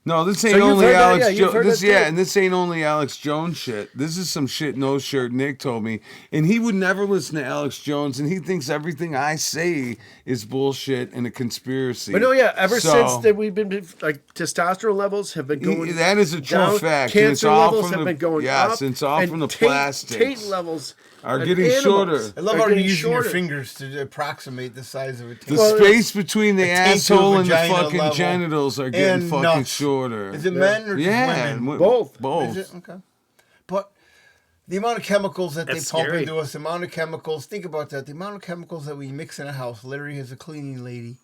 No, this ain't So you've only heard that? Alex Yeah, you've Jones. heard This, that yeah, too? and this ain't only Alex Jones shit. This is some shit no shirt Nick told me. And he would never listen to Alex Jones, and he thinks everything I say is bullshit and a conspiracy. But no, yeah, ever So, since that we've been like testosterone levels have been going that is a true down, fact, and it's Cancer all levels from have the- been going yes, up. it's all and from the taint plastics. levels Are on getting animals shorter. I love are how you're getting using your shorter. fingers to approximate the size of a The taint. Well, space between the a taint to a asshole and the vagina fucking level genitals are getting and fucking nuts. shorter. Is it men or just Yeah, women? Both. Both. Is it? Okay. But the amount of chemicals that That's they pump scary. into us, the amount of chemicals, think about that. The amount of chemicals that we mix in a house. Larry has a cleaning lady.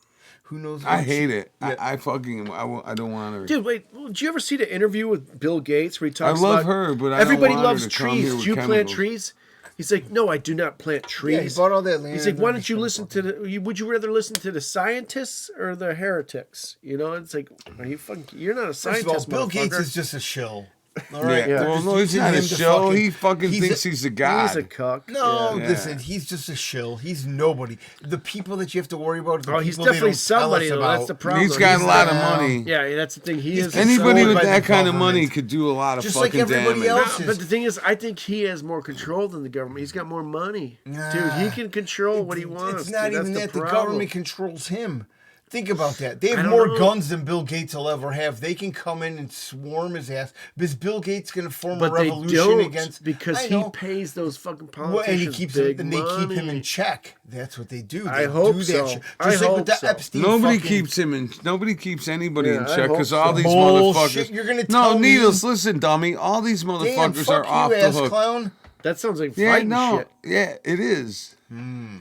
Who knows? I what hate she- it. Yeah. I fucking, I don't want her. Dude, wait, well, did you ever see the interview with Bill Gates where he talks love about her, but I don't everybody want her loves to come here trees? with Do you plant chemicals. trees? He's like, no, I do not plant trees. Yeah, he bought all that land. He's like, and why don't you everything. listen to the? Would you rather listen to the scientists or the heretics? You know, it's like, are you fucking? You're not a First scientist, of all, Bill Gates motherfucker. is just a shill. All Yeah. right. Well, Just no, he's using not a him to show. He fucking thinks he's a god. He's a cuck. No, Yeah. listen, he's just a shill. He's nobody. The people that you have to worry about are the Oh, he's people they definitely don't tell somebody us though. about. That's the problem. He's got a lot of the- money. Yeah, that's the thing. He He's is Anybody controlled with by the that kind of money government. could do a lot of Just like fucking everybody damage. else. No, but the thing is, I think he has more control than the government. He's got more money, Nah. dude. He can control what he wants. It's not dude. even That's that. The problem. government controls him. Think about that. They I have don't more know. guns than Bill Gates will ever have. They can come in and swarm his ass. Is Bill Gates going to form But a they revolution don't against? because I he know. pays those fucking Well, politicians and he keeps him, big and they keep him money. in check. That's what they do. They I hope do that so. shit. I Just like hope with the so. Epstein Nobody fucking- keeps him in. Nobody keeps anybody Yeah, in I check hope because so. all these Bullshit, motherfuckers. you're gonna no, tell me- Needles, listen, dummy. All these Damn, motherfuckers fuck are off you, the ass hook. clown. That sounds like Yeah, fighting no, shit. yeah, it is.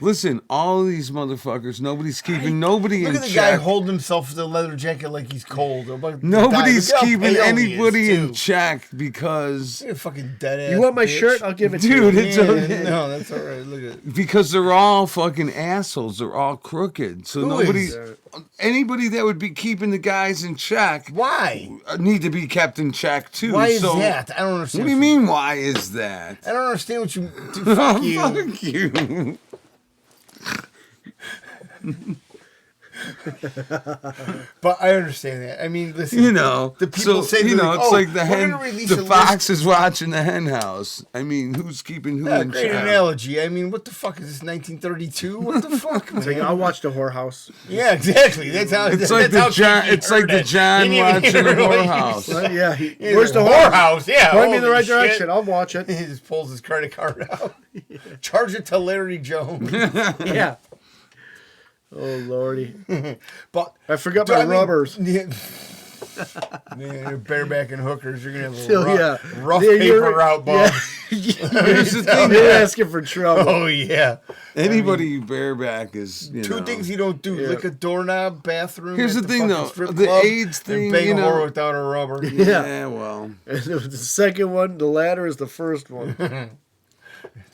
Listen, all of these motherfuckers. Nobody's keeping nobody Look in at the guy check. holding himself with the leather jacket like he's cold. Nobody's Look how keeping pale he is, anybody in too. check because You're a fucking dead ass. You want my bitch. shirt? I'll give it to Dude, you. it's Yeah, okay. No, that's all right. Look at it. because they're all fucking assholes. They're all crooked. So Who nobody, is? anybody that would be keeping the guys in check Why? need to be kept in check too. Why is so, that? I don't What understand. do you mean? Why is that? I don't understand what you do. Fuck you. Fuck you. But I understand that. I mean, listen. You know, the people so, say you they're know, like, it's "Oh, like the we're hen, gonna release the a fox list." is watching the hen house. I mean, who's keeping who Yeah, in great check? analogy. I mean, what the fuck is this? 1932? What the fuck, It's like, man? I'll watch the whorehouse. Yeah, exactly. That's how. It's that's like the how John. Kiki It's like heard the it. John He didn't even watching the hear what he whorehouse. said. Yeah, Yeah, where's the whorehouse? Yeah, Point me in the holy right shit. direction. I'll watch it. He just pulls his credit card out. Charge it to Larry Jones. Yeah. Oh lordy, But I forgot Dude, my I mean, rubbers. Yeah. Man, you're bareback and hookers. You're gonna have a Still, rough, yeah. rough Yeah, paper you're- route, Bob. Here's the thing. You're asking for trouble. Oh yeah. Anybody you bareback is Two things you don't do: lick a doorknob, bathroom. Here's at the thing, fucking though, strip the club, AIDS thing, and bang you a know- whore without a rubber. Yeah, well, And the second one, the ladder is the first one.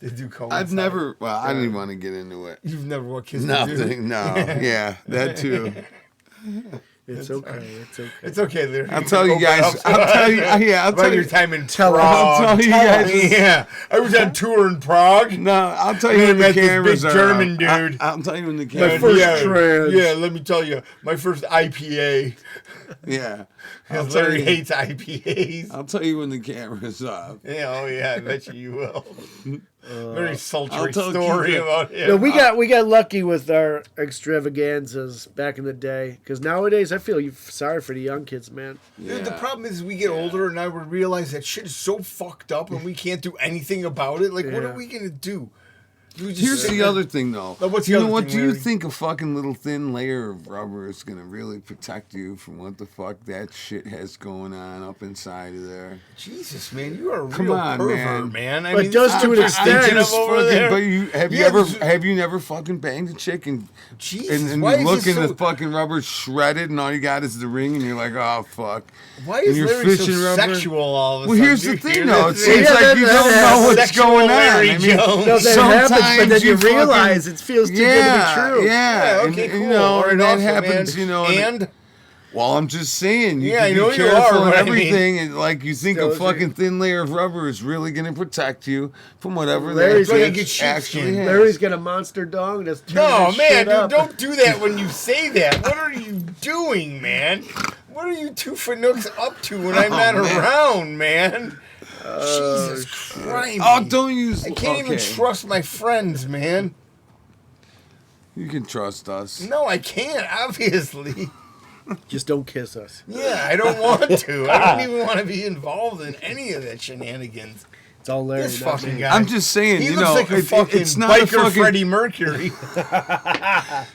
They do coincide. I've never. Well, I didn't want to get into it. You've never what kissed a dude? Nothing. No. Yeah, that too. It's okay. It's okay. It's okay, Larry. I'll tell you guys. I'll tell you. Yeah, I'll about tell your you. time in Tell Prague. us. I'll tell you guys. Yeah, I was on tour in Prague. No, I'll tell you Yeah, when the met this cameras big are. German up. dude. I'll tell you when the And cameras. first yeah, trans. yeah, let me tell you, my first IPA. Yeah. Because Larry hates IPAs. I'll tell you when the camera's off. Yeah, oh yeah, I bet you will. Very I'll sultry tell story Kiki. about him. No, we got lucky with our extravaganzas back in the day. Because nowadays, I feel sorry for the young kids, man. Dude, the problem is we get older and I would realize that shit is so fucked up and we can't do anything about it. Like, what are we gonna do? Do we just Here's sit the there- other thing, though. Now, what's the you know other what? thing, Do you Larry? think a fucking little thin layer of rubber is gonna really protect you from what the fuck that shit has going on up inside of there? Jesus, man, you are a Come real on, pervert, man. I But mean, does this to is an what extent. you're thinking Just of over fucking, there. but have you Yeah, ever this is- have you never fucking banged a chick and Jesus, and why you is look this and so- the fucking rubber's shredded and all you got is the ring and you're like, oh fuck. Why And is you're Larry so fishing rubber? sexual all of a Well, sudden? here's the Dude, thing, hear though. It this? seems Yeah, like you that don't know what's Sexual going on. Larry I mean, Jones. No, that happens, but sometimes then you fucking- realize it feels too good to be true. Yeah, Yeah, okay, and, cool. You know, All right, and that awesome, happens, man. you know. And Well, I'm just saying, you Yeah, I can know be you are, careful and but I mean- everything, and like you think a Still, fucking thin layer of rubber is really going to protect you from whatever Larry's that gonna bitch get sheepskin. actually has. Larry's got a monster dong that's turning no, his man, shit dude, up. don't do that when you say that. What are you doing, man? What are you two fanooks up to when I'm not man. around, man? Jesus Christ. Oh, don't use. I can't even okay. trust my friends, man. You can trust us. No, I can't, obviously. Just don't kiss us. Yeah, I don't want to. I don't even want to be involved in any of that shenanigans. It's all Larry. This not fucking me. guy. I'm just saying, He you looks know, like a fucking it's not a biker fucking, Freddie Mercury.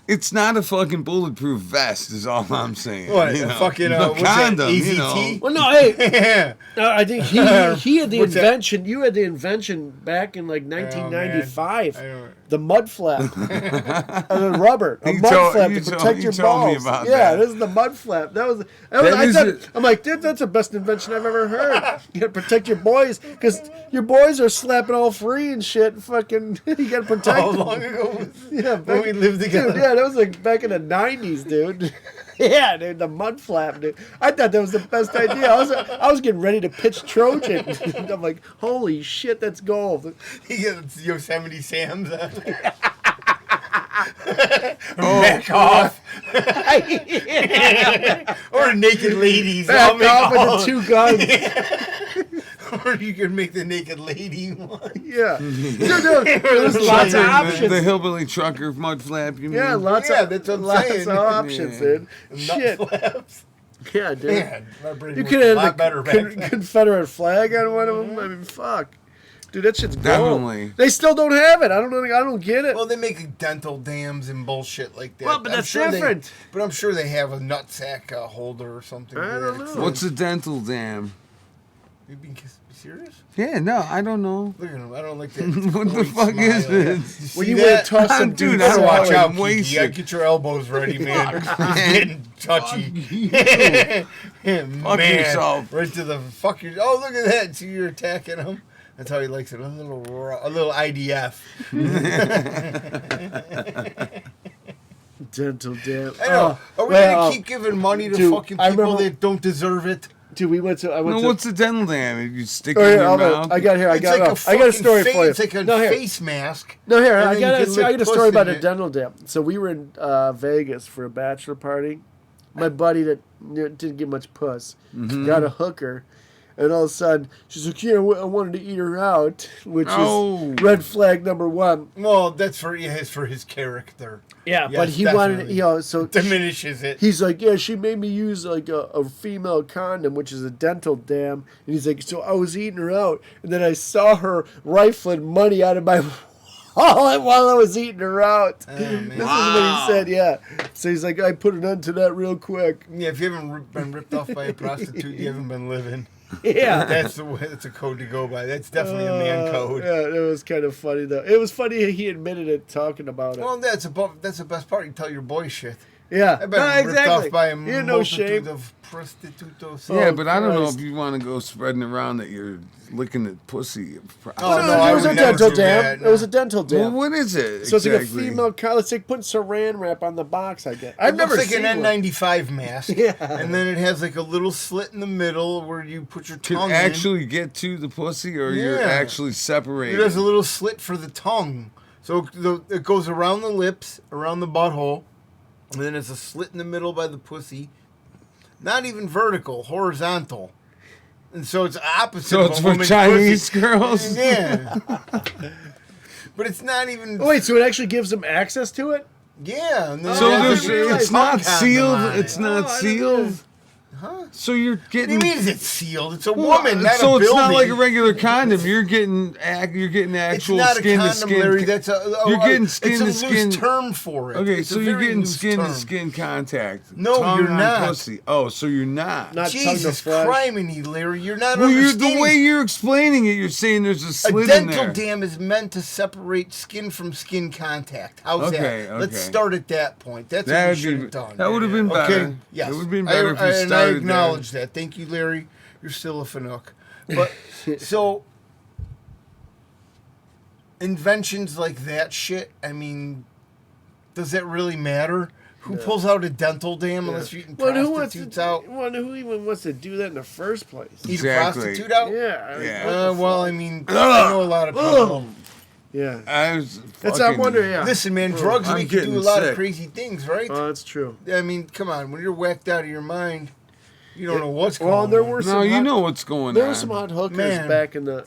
it's not a fucking bulletproof vest. Is all I'm saying. What, you a know? fucking, The what's that, condom, you AZT? know. Well, no, hey, Yeah. I think he had the What's that? invention. You had the invention back in like 1995. I don't- The mud flap, the rubber, a You mud told- flap you to told- protect you your told me balls. about Yeah, that. this is the mud flap. That was That I is thought, it. I'm like, that's the best invention I've ever heard. You gotta protect your boys because your boys are slapping all free and shit. Fucking, you gotta protect How them. long ago was Yeah, when we lived together? Dude, yeah, that was like back in the 90s, dude. Yeah, dude, the mud flap, dude. I thought that was the best idea. I was getting ready to pitch Trojan. I'm like, holy shit, that's gold. He gets Yosemite Sam's on there. Back off. Or naked ladies. I'll Back make off all- with the 2 guns. Or you can make the naked lady one. Yeah. Dude, there's lots of The options. hillbilly trucker mud flap. You mean? Yeah, lots Yeah, of that's what I'm lots saying. of options, Yeah. dude. Nut Shit. flaps. Yeah, dude. Man, my brain You worked could a have lot the better back then. Confederate flag on one of them. I mean, fuck. Dude, that shit's gold. Definitely. They still don't have it. I don't get it. Well, they make dental dams and bullshit like that. Well, but that's they- different. but I'm sure they have a nutsack holder or something. I don't know. What's a dental dam? You being serious? Yeah, no, I don't know. Look at him. I don't like that. What the coy fuck is smile. this? You see When you that? would have tossed some Dude, dude, I Better don't watch I'm out, Kiki. wasted. Get your elbows ready, man. It's getting touchy. Fuck Man, yourself. Right to the fuck your. Oh, look at that. See, you're attacking him. That's how he likes it. A little IDF. dental dam. I know. Are we gonna keep giving money to dude, fucking I people remember- that don't deserve it? Dude, I went No, to. what's a dental dam? You stick Oh, it in yeah, your I'll- mouth? I got here. I It's got. like I got a story fucking for you. It's like a No, here. face mask. No, here, And I then got you can lick a story pussy about in a it. dental dam. So we were in Vegas for a bachelor party. My buddy that didn't get much puss got a hooker, and all of a sudden she's like, "Yeah, I wanted to eat her out," which Oh. is red flag number 1. Well, that's for his character. Yeah, Yes, but he wanted, definitely. so Diminishes it. he's like, yeah, she made me use like a female condom, which is a dental dam. And he's like, so I was eating her out, and then I saw her rifling money out of my wallet while I was eating her out. Oh, man. This is what he said, yeah. So he's like, I put an end to that real quick. Yeah, if you haven't been ripped off by a prostitute, you haven't been living. Yeah. That's the way. That's a code to go by. That's definitely a man code. Yeah, it was kind of funny though. It was funny he admitted it talking about it. Well, that's the best part. You tell your boy shit. yeah, I've been ripped off by a He had no multitude shame. of prostitutos. Yeah, but I don't know Christ. if you want to go spreading around that you're licking the pussy. Oh, No, no, I it was a would never dental do dam. that, It was no. a dental dam. Well, what is it? So it's like a exactly? female collar. It's like putting saran wrap on the box, I guess. It I've never looks like seen an one. N95 mask. Yeah. And then it has like a little slit in the middle where you put your To tongue actually get to the pussy, or you're Yeah. actually in. separated? It has a little slit for the tongue. So it goes around the lips, around the butthole, and then there's a slit in the middle by the pussy. Not even vertical, horizontal. And so it's opposite So of it's a for woman's Chinese pussy. girls? Yeah. But it's not even... Oh, wait, so it actually gives them access to it? Yeah. And then So it has there's, a real it's tongue not condom sealed. on It's it. not Oh, I didn't sealed. Huh? So you're What do you getting. mean it's sealed? It's a Well, woman, not so a building. it's not like a regular condom. You're getting It's actual not a skin to condom, skin. Larry. That's You're getting skin it's to a skin. loose term for it. Okay, It's so a you're very getting loose skin term. to skin contact. No, Tongue you're on not. Pussy. Oh, so you're not. Not Jesus tongue to flesh. criminy, Larry. You're not Well, understanding. the way you're explaining it, you're saying there's a a slit in dental there. dam is meant to separate skin from skin contact. How's Okay, that? Let's okay. start at that point. That's what That we would should be. have done. That would have been better. Okay, yes. It would have been better if you and I started acknowledge that. Thank you, Larry. You're still a Fanook. But, so, inventions like that shit, I mean, does that really matter? Who pulls out a dental dam unless you're eating Well, who wants prostitutes to, out? well, who even wants to do that in the first place? Eat Exactly. a prostitute out? Yeah. I mean, Yeah. what the Well, I mean, I know a lot of people. Yeah. I was That's fucking, I'm wondering. Yeah. Listen, man, drugs I'm make you do a getting lot sick. of crazy things, right? That's true. I mean, come on. When you're whacked out of your mind, you don't know what's going Well, on. there were No, some. you hot, know what's going there on. were some hot hookers Man. back in the.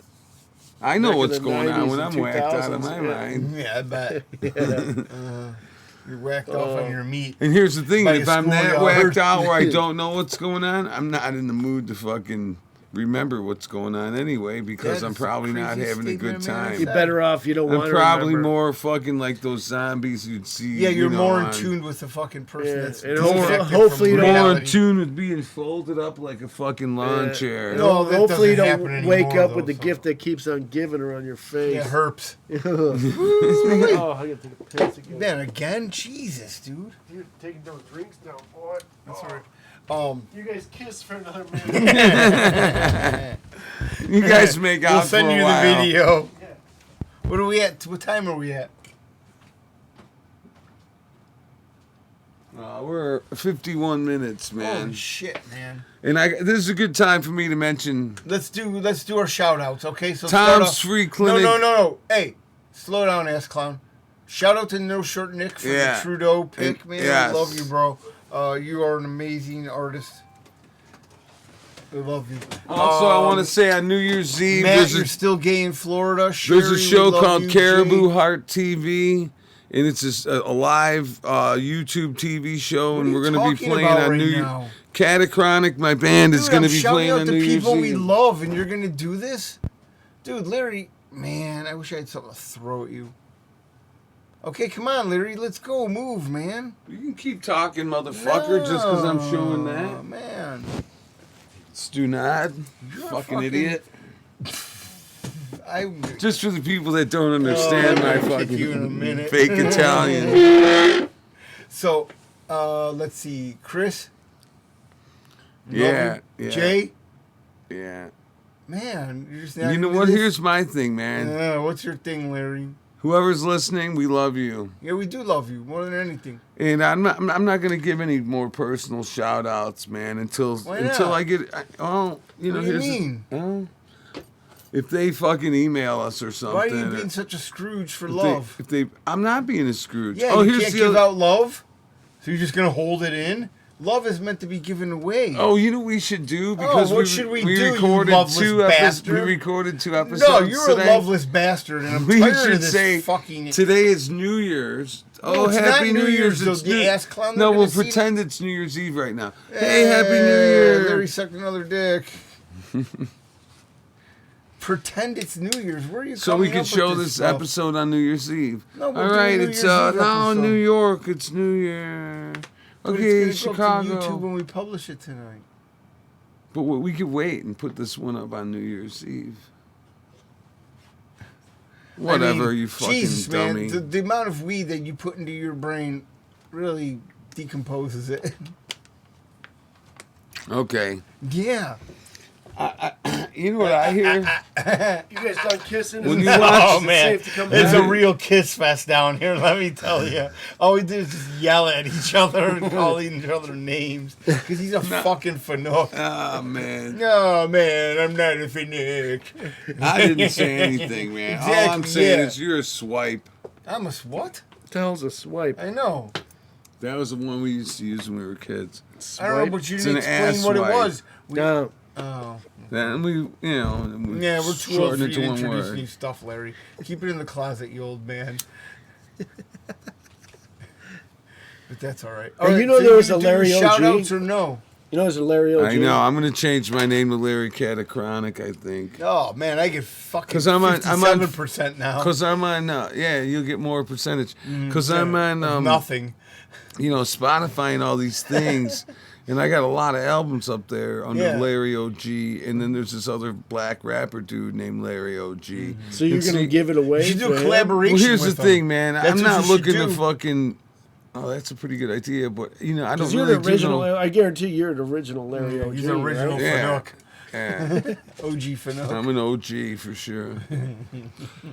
I know back in what's the going on 90s when and I'm whacked out of 2000s, my yeah. mind. Yeah, I bet. Yeah. You're whacked off on your meat. And here's the thing: By if a I'm that schoolyard. whacked out where I don't know what's going on, I'm not in the mood to fucking remember what's going on anyway because That I'm is the probably not craziest having a good statement I've ever time. You're better off. You don't want I'm to probably remember. more fucking like those zombies you'd see. Yeah, you're you know, more in on- tune with the fucking person Yeah, that's and disconnected hopefully from you don't- More in reality. tune with being folded up like a fucking lawn chair. No, Well, that hopefully you doesn't don't happen wake anymore, up with though, the so. gift that keeps on giving around your face. Yeah, herps. Oh, I gotta take a piss again. Man, again? Jesus, dude. You're taking those drinks down, boy. That's right. You guys kiss for another minute. You guys make out We'll send for a you while. the video. Yeah. What are we at? What time are we at? We're 51 minutes, man. Holy shit, man. And this is a good time for me to mention Let's do our shout outs, okay? So Tom's start off- Free Clinic. No. Hey, slow down, ass clown. Shout out to No Shirt Nick for Yeah. the Trudeau pick, man. yes. I love you, bro. You are an amazing artist. I love you. Also, I want to say on New Year's Eve, Matt, you're still gay in Florida. there's Sherry, a we show love called you. Caribou Jay. Heart TV, and it's just a live YouTube TV show, What and are we're you going to be talking playing about on right New now? Year. Catachronic, my band, is Dude, going to I'm be shouting playing out on the New Year's people we Eve. love, and you're gonna do this, dude. Larry, man, I wish I had something to throw at you. Okay, come on, Larry, let's go, move, man. You can keep talking, motherfucker, just because I'm showing Oh that. man, Do not, You're a fucking idiot. I Just for the people that don't understand my I'll kick you in a fucking minute. fake Italian. So, let's see, Chris. Love Yeah, you. yeah. Jay, Yeah. man, you're just not You know into what? this? Here's my thing, man. What's your thing, Larry? Whoever's listening, we love you. Yeah, we do love you more than anything. And I'm not gonna give any more personal shout outs, man, until Why not? I get well, you know, What do you here's the- mean? well, if they fucking email us or something. Why are you being such a Scrooge for if love? I'm not being a Scrooge. Yeah, oh, you here's can't the give other, out love, so you're just gonna hold it in. Love is meant to be given away. Oh, you know what we should do because what should we do, you recorded loveless two episodes. bastard? We recorded 2 episodes. no, you're today. a loveless bastard, and I'm We tired should of this say fucking. today is New Year's. No, Oh, it's happy not New Year's! though, It's you New. ass clown. No, They're we'll gonna see pretend it's New Year's Eve right now. Hey, Happy New Year! Larry sucked another dick. Pretend it's New Year's. Where are you? So we coming could up with show this this stuff? episode on New Year's Eve. No, we'll all do a right, New it's Year's Eve no episode. New York. It's New Year. But Okay, it's gonna go up to YouTube Chicago. when we publish it tonight. But we could wait and put this one up on New Year's Eve. Whatever, I mean, you fucking Jesus, dummy. man, the amount of weed that you put into your brain really decomposes it. Okay. Yeah. You know what I hear? You guys done kissing? When Is you it watch- safe to come It's back? a real kiss fest down here, let me tell you. All we do is just yell at each other and call each other names. Because he's a fucking fanook. Oh, man. No, man, I'm not a fanook. I didn't say anything, man. All I'm Exactly, saying yeah. is you're a swipe. I'm a what? What the hell's a swipe? I know. That was the one we used to use when we were kids. I don't know, but you It's didn't an explain what it asswipe. was. No. Oh. Then we, Yeah, we're too old shorten for it you to to one introduce word. new stuff, Larry. Keep it in the closet, you old man. But that's all right. Hey, you know there was a Larry OG? Shout outs or no? You know, there's a Larry OG. I know. I'm gonna change my name to Larry Catachronic. I think. Oh man, I get fucking 'Cause I'm on- 57% now. Cause I'm on, yeah, you'll get more percentage. Cause I'm on, nothing. Spotify and all these things, and I got a lot of albums up there under Yeah. Larry OG, and then there's this other black rapper dude named Larry OG. So you're And going to see- give it away? You should do for a him? collaboration. Well, here's the with them. thing, man. That's I'm what not you should looking to do. fucking. Oh, that's a pretty good idea, but I don't Because you're really the original. do know. I guarantee you're the original Larry OG. He's an original right? Yeah. Fanuc. Yeah, OG Fanuc. I'm an OG for sure.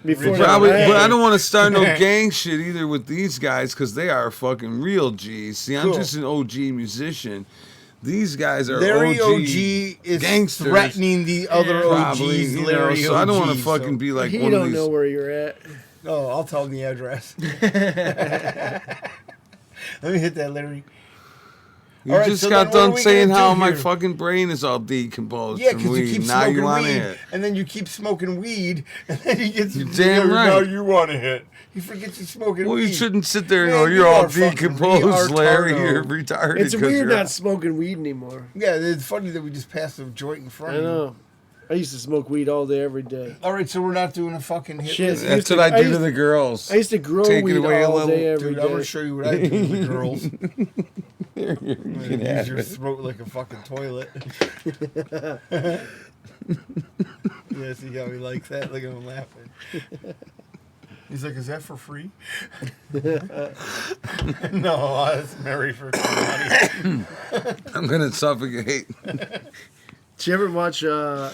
Before Probably, that, but I don't want to start no gang shit either with these guys because they are fucking real G's. See, I'm Cool. just an OG musician. These guys are Larry OG, OG is gangsters. threatening the other Probably, OGs. you know, Larry so I don't want to OG, fucking so- be like he one don't of these. know where you're at. Oh, I'll tell him the address. Let me hit that, Larry. You All right, just so got then what are done we saying gonna how do my here? fucking brain is all decomposed Yeah, from because you weed. keep Now smoking you want to weed, hit. and then you keep smoking weed, and then you get You're damn Now right. you want to hit. He forgets he's smoking Well, weed. you shouldn't sit there and Man, go, you "You're all are fucking decomposed, Larry. retardo. You're retarded." It's 'cause weird you're- not smoking weed anymore. Yeah, it's funny that we just passed a joint in front I of you. know. I used to smoke weed all day, every day. All right, so we're not doing a fucking hit Shit. list. That's used what to- I I do to used- the girls. I used to grow Take it weed away a all little. day, every Dude, I'm day. gonna show you what I do to the girls. You can Use have your it. throat like a fucking toilet. Yeah, see how he likes that? Look at him laughing. He's like, "Is that for free?" No, it's Mary for money. I'm gonna suffocate. Did you ever watch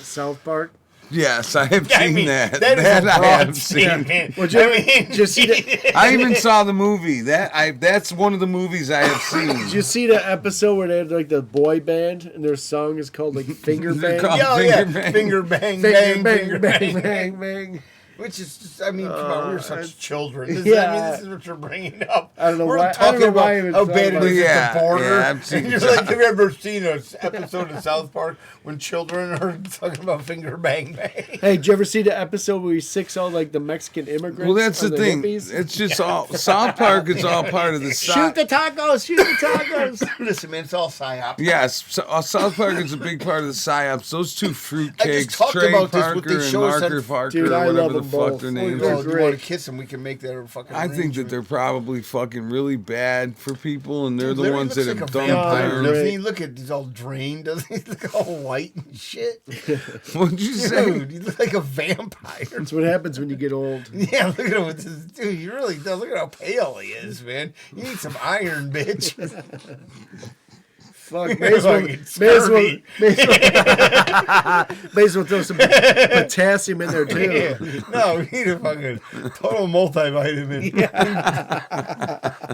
South Park? Yes, I have I seen mean, that. that is That a I broad have seen. statement. Well, did I mean, did you see the, I even saw the movie. That's one of the movies I have seen. did you see the episode where they had like the boy band and their song is called like Finger They're Bang? called- yeah, yeah, Finger bang. finger bang, Finger bang, bang, bang, bang, bang. Which is just, I mean, come on, we're such children. This, yeah. I mean, this is what you're bringing up. I don't know we're why- I talking don't know why I about even how thought bad it about is it. at the Yeah, border. yeah, I've seen And you're some. like, have you ever seen an episode of South Park when children are talking about finger bang bang? Hey, did you ever see the episode where he sicks all like the Mexican immigrants? Well, that's or the thing. hippies? It's just all South Park is all part of the Shoot the tacos! Shoot the tacos! Listen, man, it's all psyop. Yes, so, South Park is a big part of the psyops. Those two I fruitcakes, just talked Trey about this Parker with the and show Marker set- Parker, Dude, or I whatever love the them fuck both. their Well, names They're are. you want great. to kiss them, we can make that a fucking I think that arrangement. they're probably fucking really bad for people, and they're the Larry ones looks that like have a done vampire, harm. doesn't he? Look at he's all drained, doesn't he? Look all white and shit. What'd you say? Dude, he looks like a vampire. That's what happens when you get old. Yeah, look at him with this dude. He really does. Look at how pale he is, man. You need some iron, bitch. Fuck, may as well, Fucking may as scurvy. may as well throw some potassium in there too. Yeah. No, we need a fucking total multivitamin.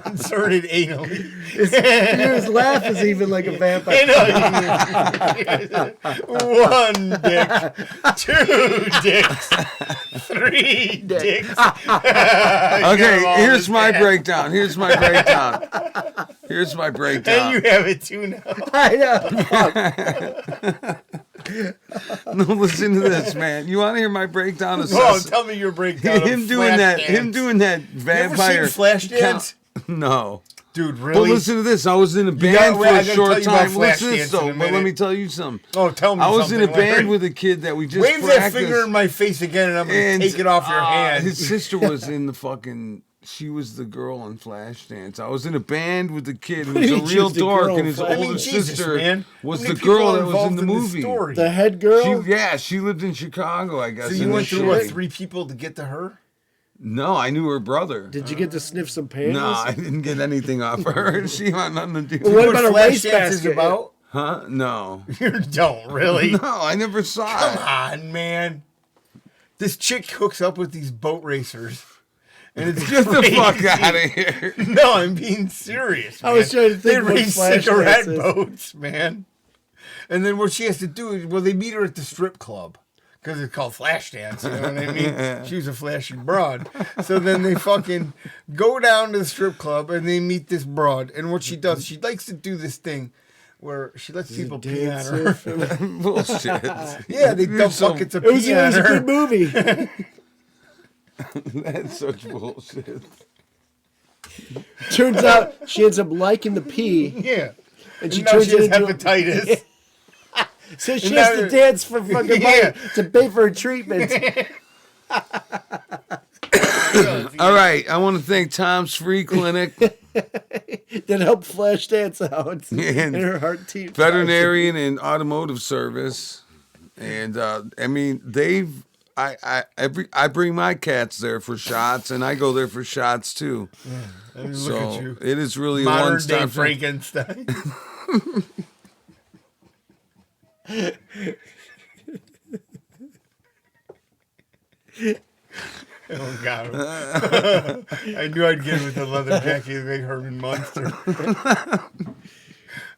Inserted anally. His laugh is even like a vampire. I know. One dick, two dicks, three dicks. Okay, here's my breakdown. Here's my breakdown. Here's my breakdown. And you have it too now. I know. No, listen to this, man. You want to hear my breakdown of Oh, Sus- tell me your breakdown. him of doing that? Flashdance. Him doing that You ever vampire seen Flashdance? No. Dude, But really? listen to this. I was in a got- band wait, I for a gotta short tell you about time. Listen to Flashdance this in a though. But let minute. me tell you something. Oh, tell me I was in a something, Larry. band with a kid that we just Wave that practiced. finger in my face again, and I'm gonna And, take it off your hand. His sister was in the fucking. She was the girl on Flashdance. I was in a band with the kid who What was do a you mean she real was the dork, girl and his on I older mean, Jesus, sister man. was How the many people girl are that was in involved the this movie. story? The head girl. She lived in Chicago, I guess. So in you the went through shit. what, 3 people to get to her? No, I knew her brother. Did you get to sniff some panties? No, I didn't get anything off her. She had nothing to do Well, with what it. about a Flashdance is wastebasket? about? Huh? No. You don't really. No, I never saw Come it. on, man. This chick hooks up with these boat racers. And it's Get the crazy. fuck out of here. No, I'm being serious, man. I was trying to think They what race Flashdance cigarette is. boats, man. And then what she has to do is, well, they meet her at the strip club. Because it's called Flashdance, you know what I mean? She was a flashy broad. So then they fucking go down to the strip club and they meet this broad. And what she does, she likes to do this thing where she lets people Dance pee on her. Bullshit. Yeah, they dump so- buckets of It was pee on a her. good movie. That's such bullshit. Turns out she ends up liking the pee, Yeah. and she now turns she has it into hepatitis. so she and has now- to dance for fucking Yeah. money to pay for her treatment. All right, I want to thank Tom's Free Clinic, That helped Flashdance out And and her heart team. veterinarian and automotive service, and I mean I bring my cats there for shots, and I go there for shots too. I mean, look So at you. it is really a Modern day one-stop shop. Frankenstein. Oh God! I knew I'd get with the leather jacket and make Herman Munster.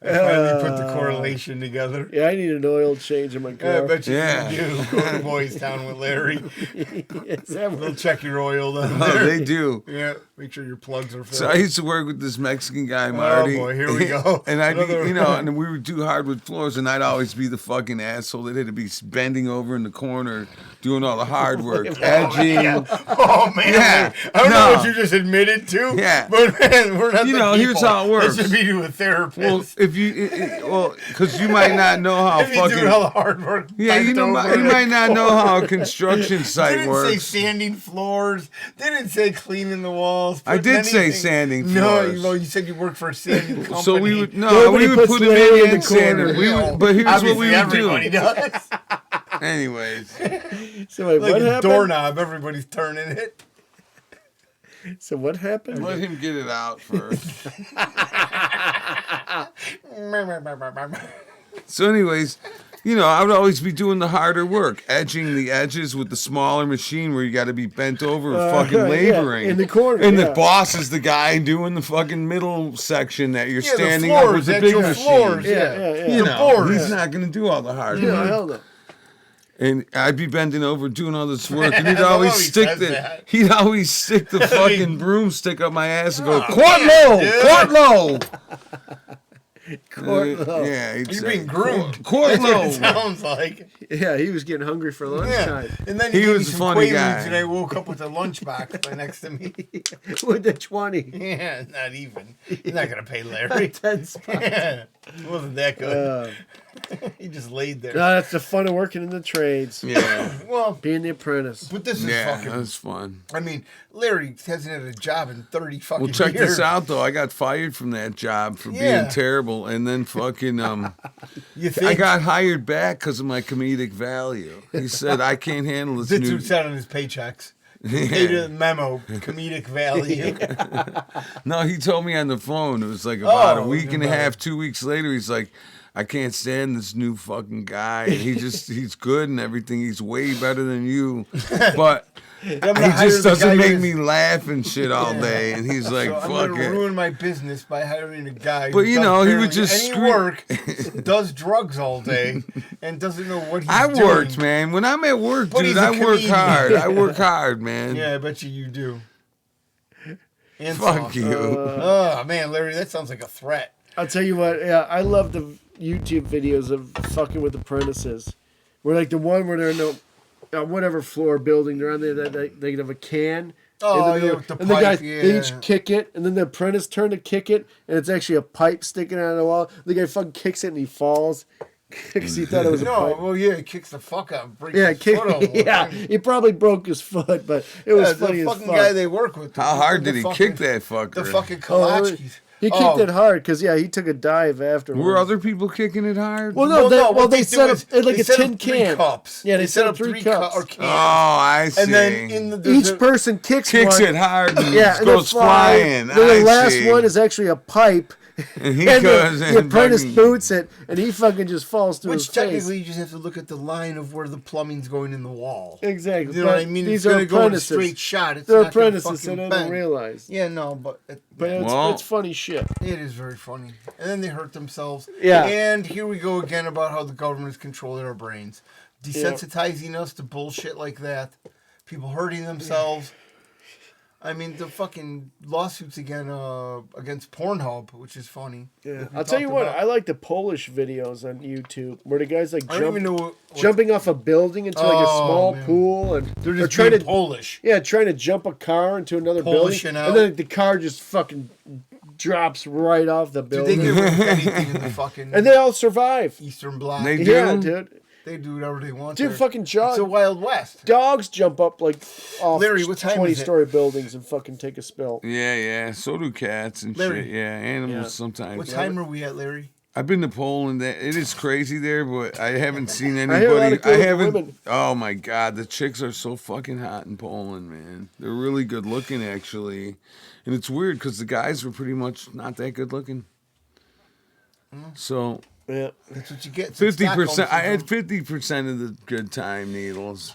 I finally put the correlation together. Yeah, I need an oil change in my I car. bet you Yeah. do. Go to Boys Town with Larry. Is that They'll what- check your oil down Oh, there. they do. Yeah, make sure your plugs are filled. So I used to work with this Mexican guy, Marty. boy, here we go. And I'd be, Another- and we would do hardwood floors, and I'd always be the fucking asshole that had to be bending over in the corner doing all the hard work, edging. Oh man, Yeah. I don't know No. what you just admitted to. Yeah. But man, we're not. You the know, here's people how it works. That should be to a therapist. Well, if you, because you might not know how if you do all the fucking. hard work. Yeah, you know, bent over. you might not know how a construction They site didn't say works. sanding floors. They didn't say cleaning the walls. I putting did say anything. sanding No, floors. you said you worked for a sanding company. So we would Nobody we would puts put him Larry in in and the sander. corner. We would, but here's Obviously, what we would everybody do. does. Anyways, So wait, Like what a happened? doorknob, everybody's turning it. So what happened? let him get it out first. So, anyways, you know, I would always be doing the harder work, edging the edges with the smaller machine where you got to be bent over and fucking yeah, laboring. in the corner, And yeah. the boss is the guy doing the fucking middle section that you're Yeah, the standing up floors, with the that's big your machine. floors, Yeah. You The know, boards. he's not going to do all the hard Yeah, work. hell no. And I'd be bending over doing all this work, and he'd I love always how he stick says the that. he'd always stick the fucking broomstick up my ass and go, Oh, "Quart yeah, low, dude." quart low." Quart low. Yeah, he'd You're say, being groomed. Quart That's what low. it sounds like. Yeah, he was getting hungry for Yeah. lunchtime. And then He he gave was me a some funny Quaaludes, guy. and I woke up with a lunchbox right next to me. With the 20. Yeah, not even. You're not gonna pay Larry. 10 spots. Yeah, it wasn't that good. He just laid there. No, that's the fun of working in the trades. Yeah, Well, Being the apprentice. but this is yeah, that fucking. was fun. I mean, Larry hasn't had a job in 30 fucking Well, check years. this out though. I got fired from that job for Yeah. being terrible, and then fucking You think I got hired back because of my comedic value. He said I can't handle this that's new. what said on his paychecks? Paid a memo, comedic value. No, he told me on the phone. It was like about a Oh, week and a about half, 2 weeks later. He's like, I can't stand this new fucking guy. And he's good and everything. He's way better than you, but he just doesn't make me laugh and shit all day. And he's like, So I'm fuck gonna it. ruin my business by hiring a guy. But, who you does know, he barely would just any scream- work, does drugs all day, and doesn't know what he's I doing. worked, man. When I'm at work, But dude, he's a I work comedian. hard. I work hard, man. Yeah, I bet you do. And Fuck soft. you. Oh man, Larry, that sounds like a threat. I'll tell you what, yeah, I love the YouTube videos of fucking with apprentices. Where like the one where they're in the whatever floor building, they're on there, they have a can. Oh, in the yeah, middle, with the and the pipe, guys, they each yeah. kick it, and then the apprentice turn to kick it, and it's actually a pipe sticking out of the wall. The guy fucking kicks it and he falls because he thought it was a No, pipe. well, yeah, he kicks the fuck out, and breaks Yeah, his kick, foot all the yeah, time. he probably broke his foot, but it was funny the as fucking fuck. guy they work with. How hard the did he fucking- kick that fucker? The fucking Oh, Kalachkis. he kicked it hard because he took a dive afterwards. Were other people kicking it hard? Well, no, what they do set up is like they a set tin up 3 can. cups. Yeah, they set up three 3 cups. or Oh, cans. I see. And then in the Each person kicks Kicks one. it hard and Yeah, and goes they fly. flying. Then the I last see. one is actually a pipe, And he and goes the and apprentice fucking- boots it, and he fucking just falls to his Which face. technically you just have to look at the line of where the plumbing's going in the wall. Exactly. You know what I But mean? These It's are going to go in a apprentices. straight shot. It's They're not gonna apprentices, so fucking they don't bend. realize. Yeah, no, but But Well- it's funny shit. it is very funny. And then they hurt themselves. Yeah. And here we go again about how the government is controlling our brains. Desensitizing us to bullshit like that. People hurting themselves. I mean, the fucking lawsuits against Pornhub, which is funny. Yeah. We I'll tell you talked what, about. I like the Polish videos on YouTube where the guys like I don't even know what jumping off a building into like a Oh, small man. pool, and they're just trying being to Polish. trying to jump a car into another Polishing building, out. and then the car just fucking drops right off the Dude, they building, get rid of anything in the fucking and they all survive. Eastern Bloc. They They, do. Yeah, dude. do whatever they want. Dude, there. fucking It's a Wild West. dogs jump up like off Larry, what time is it? 20-story buildings and fucking take a spill. Yeah. So do cats and Larry. shit. Yeah, animals Yeah. sometimes. What time are we at, Larry? I've been to Poland. It is crazy there, but I haven't seen hear a lot of anybody. good haven't. women. Oh my god, the chicks are so fucking hot in Poland, man. They're really good looking, actually, and it's weird because the guys were pretty much not that good looking. So Yeah. That's what you get. 50%. I had 50% of the good time, Needles.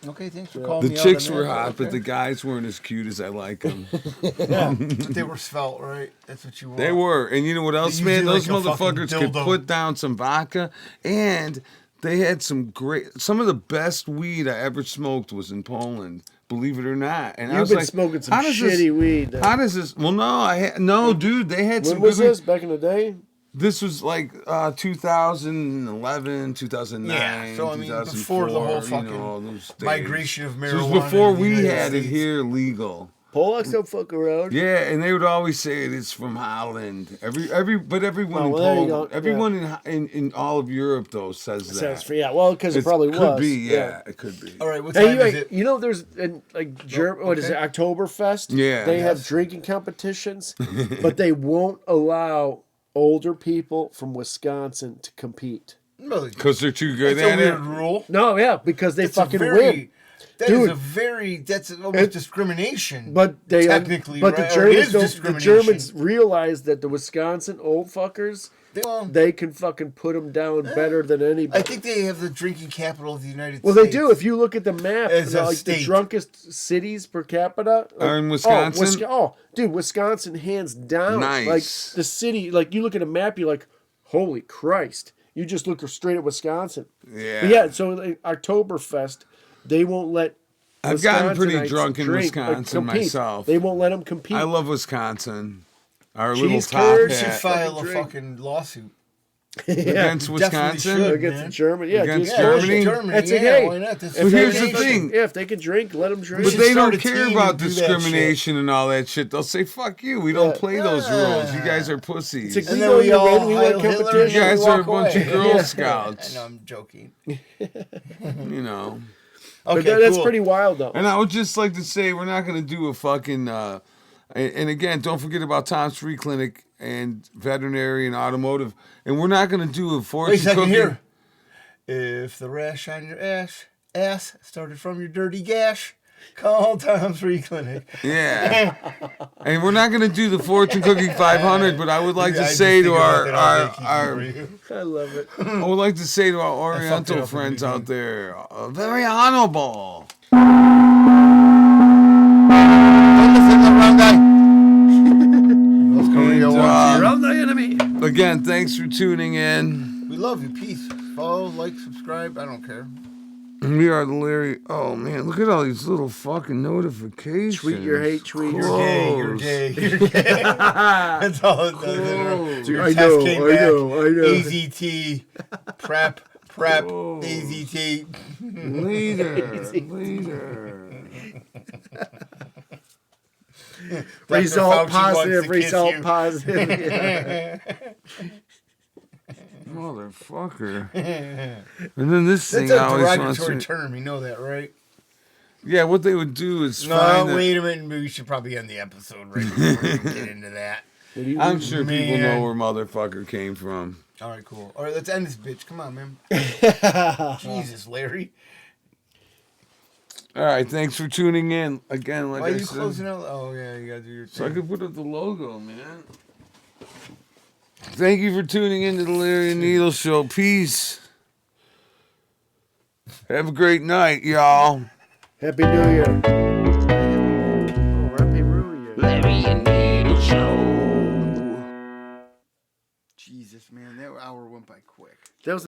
Okay, thanks for calling The me out chicks on were that. hot, but Okay. the guys weren't as cute as I like them. But they were svelte, right? That's what you want. They were, and you know what else, usually man? Those like a fucking motherfuckers could dildo. put down some vodka, and they had some of the best weed I ever smoked was in Poland. Believe it or not, and I You've was been like, smoking some how does this- shitty weed. then. How does this? Well, no, dude, they had When some. was good weed. this? Back in the day? This was like 2011, 2009. Yeah, so I mean, 2004, before the whole you fucking know, those days. migration of So marijuana. it was before in the we United had it States. here legal. Polacks don't fuck around. Yeah, and they would always say it's from Holland. But everyone Oh, in well, there you Poland, go. everyone in all of Europe though says that. Sounds for well, because it probably could was. be, yeah, it could be. All right, what Hey, time is it? you know, there's like German. What is it? okay. Oktoberfest. Yeah. they have Yes. drinking competitions, but they won't allow older people from Wisconsin to compete. Really? Because they're too good That's a at weird it. rule. No, yeah, because they It's a fucking very, win. That Dude. is a very. That's almost discrimination. But they technically, but right? the Or it is Germans don't. The discrimination. Germans realize that the Wisconsin old fuckers, Well, they can fucking put them down better than anybody. I think they have the drinking capital of the United Well, States. they do. If you look at the map, As a like the state. drunkest cities per capita Are in Wisconsin? Dude, Wisconsin hands down. Nice. Like the city, like you look at a map, you're like, holy Christ! You just look straight at Wisconsin. Yeah. But yeah. So like, Oktoberfest, they won't let. I've gotten pretty Wisconsinites drunk in drink, like, Wisconsin compete. myself. They won't let them compete. I love Wisconsin. Our Cheese little top curds, You should hat file a Drink. fucking lawsuit. against definitely Wisconsin. should. against man. Germany. Yeah, Against just- Germany? That's yeah, a hey. why not? That's If But they here's can- the thing. Yeah, if they can drink, let them drink. But should they start don't a care team about and do that shit. discrimination and all that shit. They'll say, fuck you. We don't Yeah. play those rules. You guys are pussies. It's a- And We then know we you all win, we win Heil Hitler competition. and You guys we are a walk bunch of away. Girl I Scouts. know, I'm joking. You know. But Okay, that's cool. pretty wild, though. And I would just like to say we're not going to do a fucking. And again, don't forget about Tom's Free Clinic and veterinary and automotive. And we're not going to do a fortune Wait a second cookie. here. If the rash on your ass started from your dirty gash, call Tom's Free Clinic. Yeah. And we're not going to do the fortune cookie 500, but I would like I to just say think to about that all day, Kiki, our for you. I love it. I would like to say to our fucked it Oriental up in friends the out there, very honorable. Don't listen to the wrong guy. North Korea And, wants you. Around the enemy. Again, thanks for tuning in. We love you. Peace. Follow, like, subscribe. I don't care. We are the Larry. Oh man, look at all these little fucking notifications. Tweet your hate tweet. You're gay. You're Close. gay. You're gay. That's all it does. Close. Your I test know, came I back. know. AZT. Prep. Close. AZT. Later. Result Fauci wants positive. to kiss Result you. positive. Yeah. Motherfucker. And then this thing That's a always wants derogatory to. term. You know that, right? Yeah, what they would do is No, find. wait a minute. We should probably end the episode right before we get into that. I'm sure people know Man. where motherfucker came from. All right, cool. All right, let's end this bitch. Come on, man. Jesus, Larry. All right, thanks for tuning in again. Like Why are I you said, closing out? Oh, yeah, you got to do your so I thing. could put up the logo, man. Thank you for tuning in to the Larry and Needle Show. Peace. Have a great night, y'all. Happy New Year. Oh, Happy New Year. Larry and Needle Show. Jesus, man, that hour went by quick. That was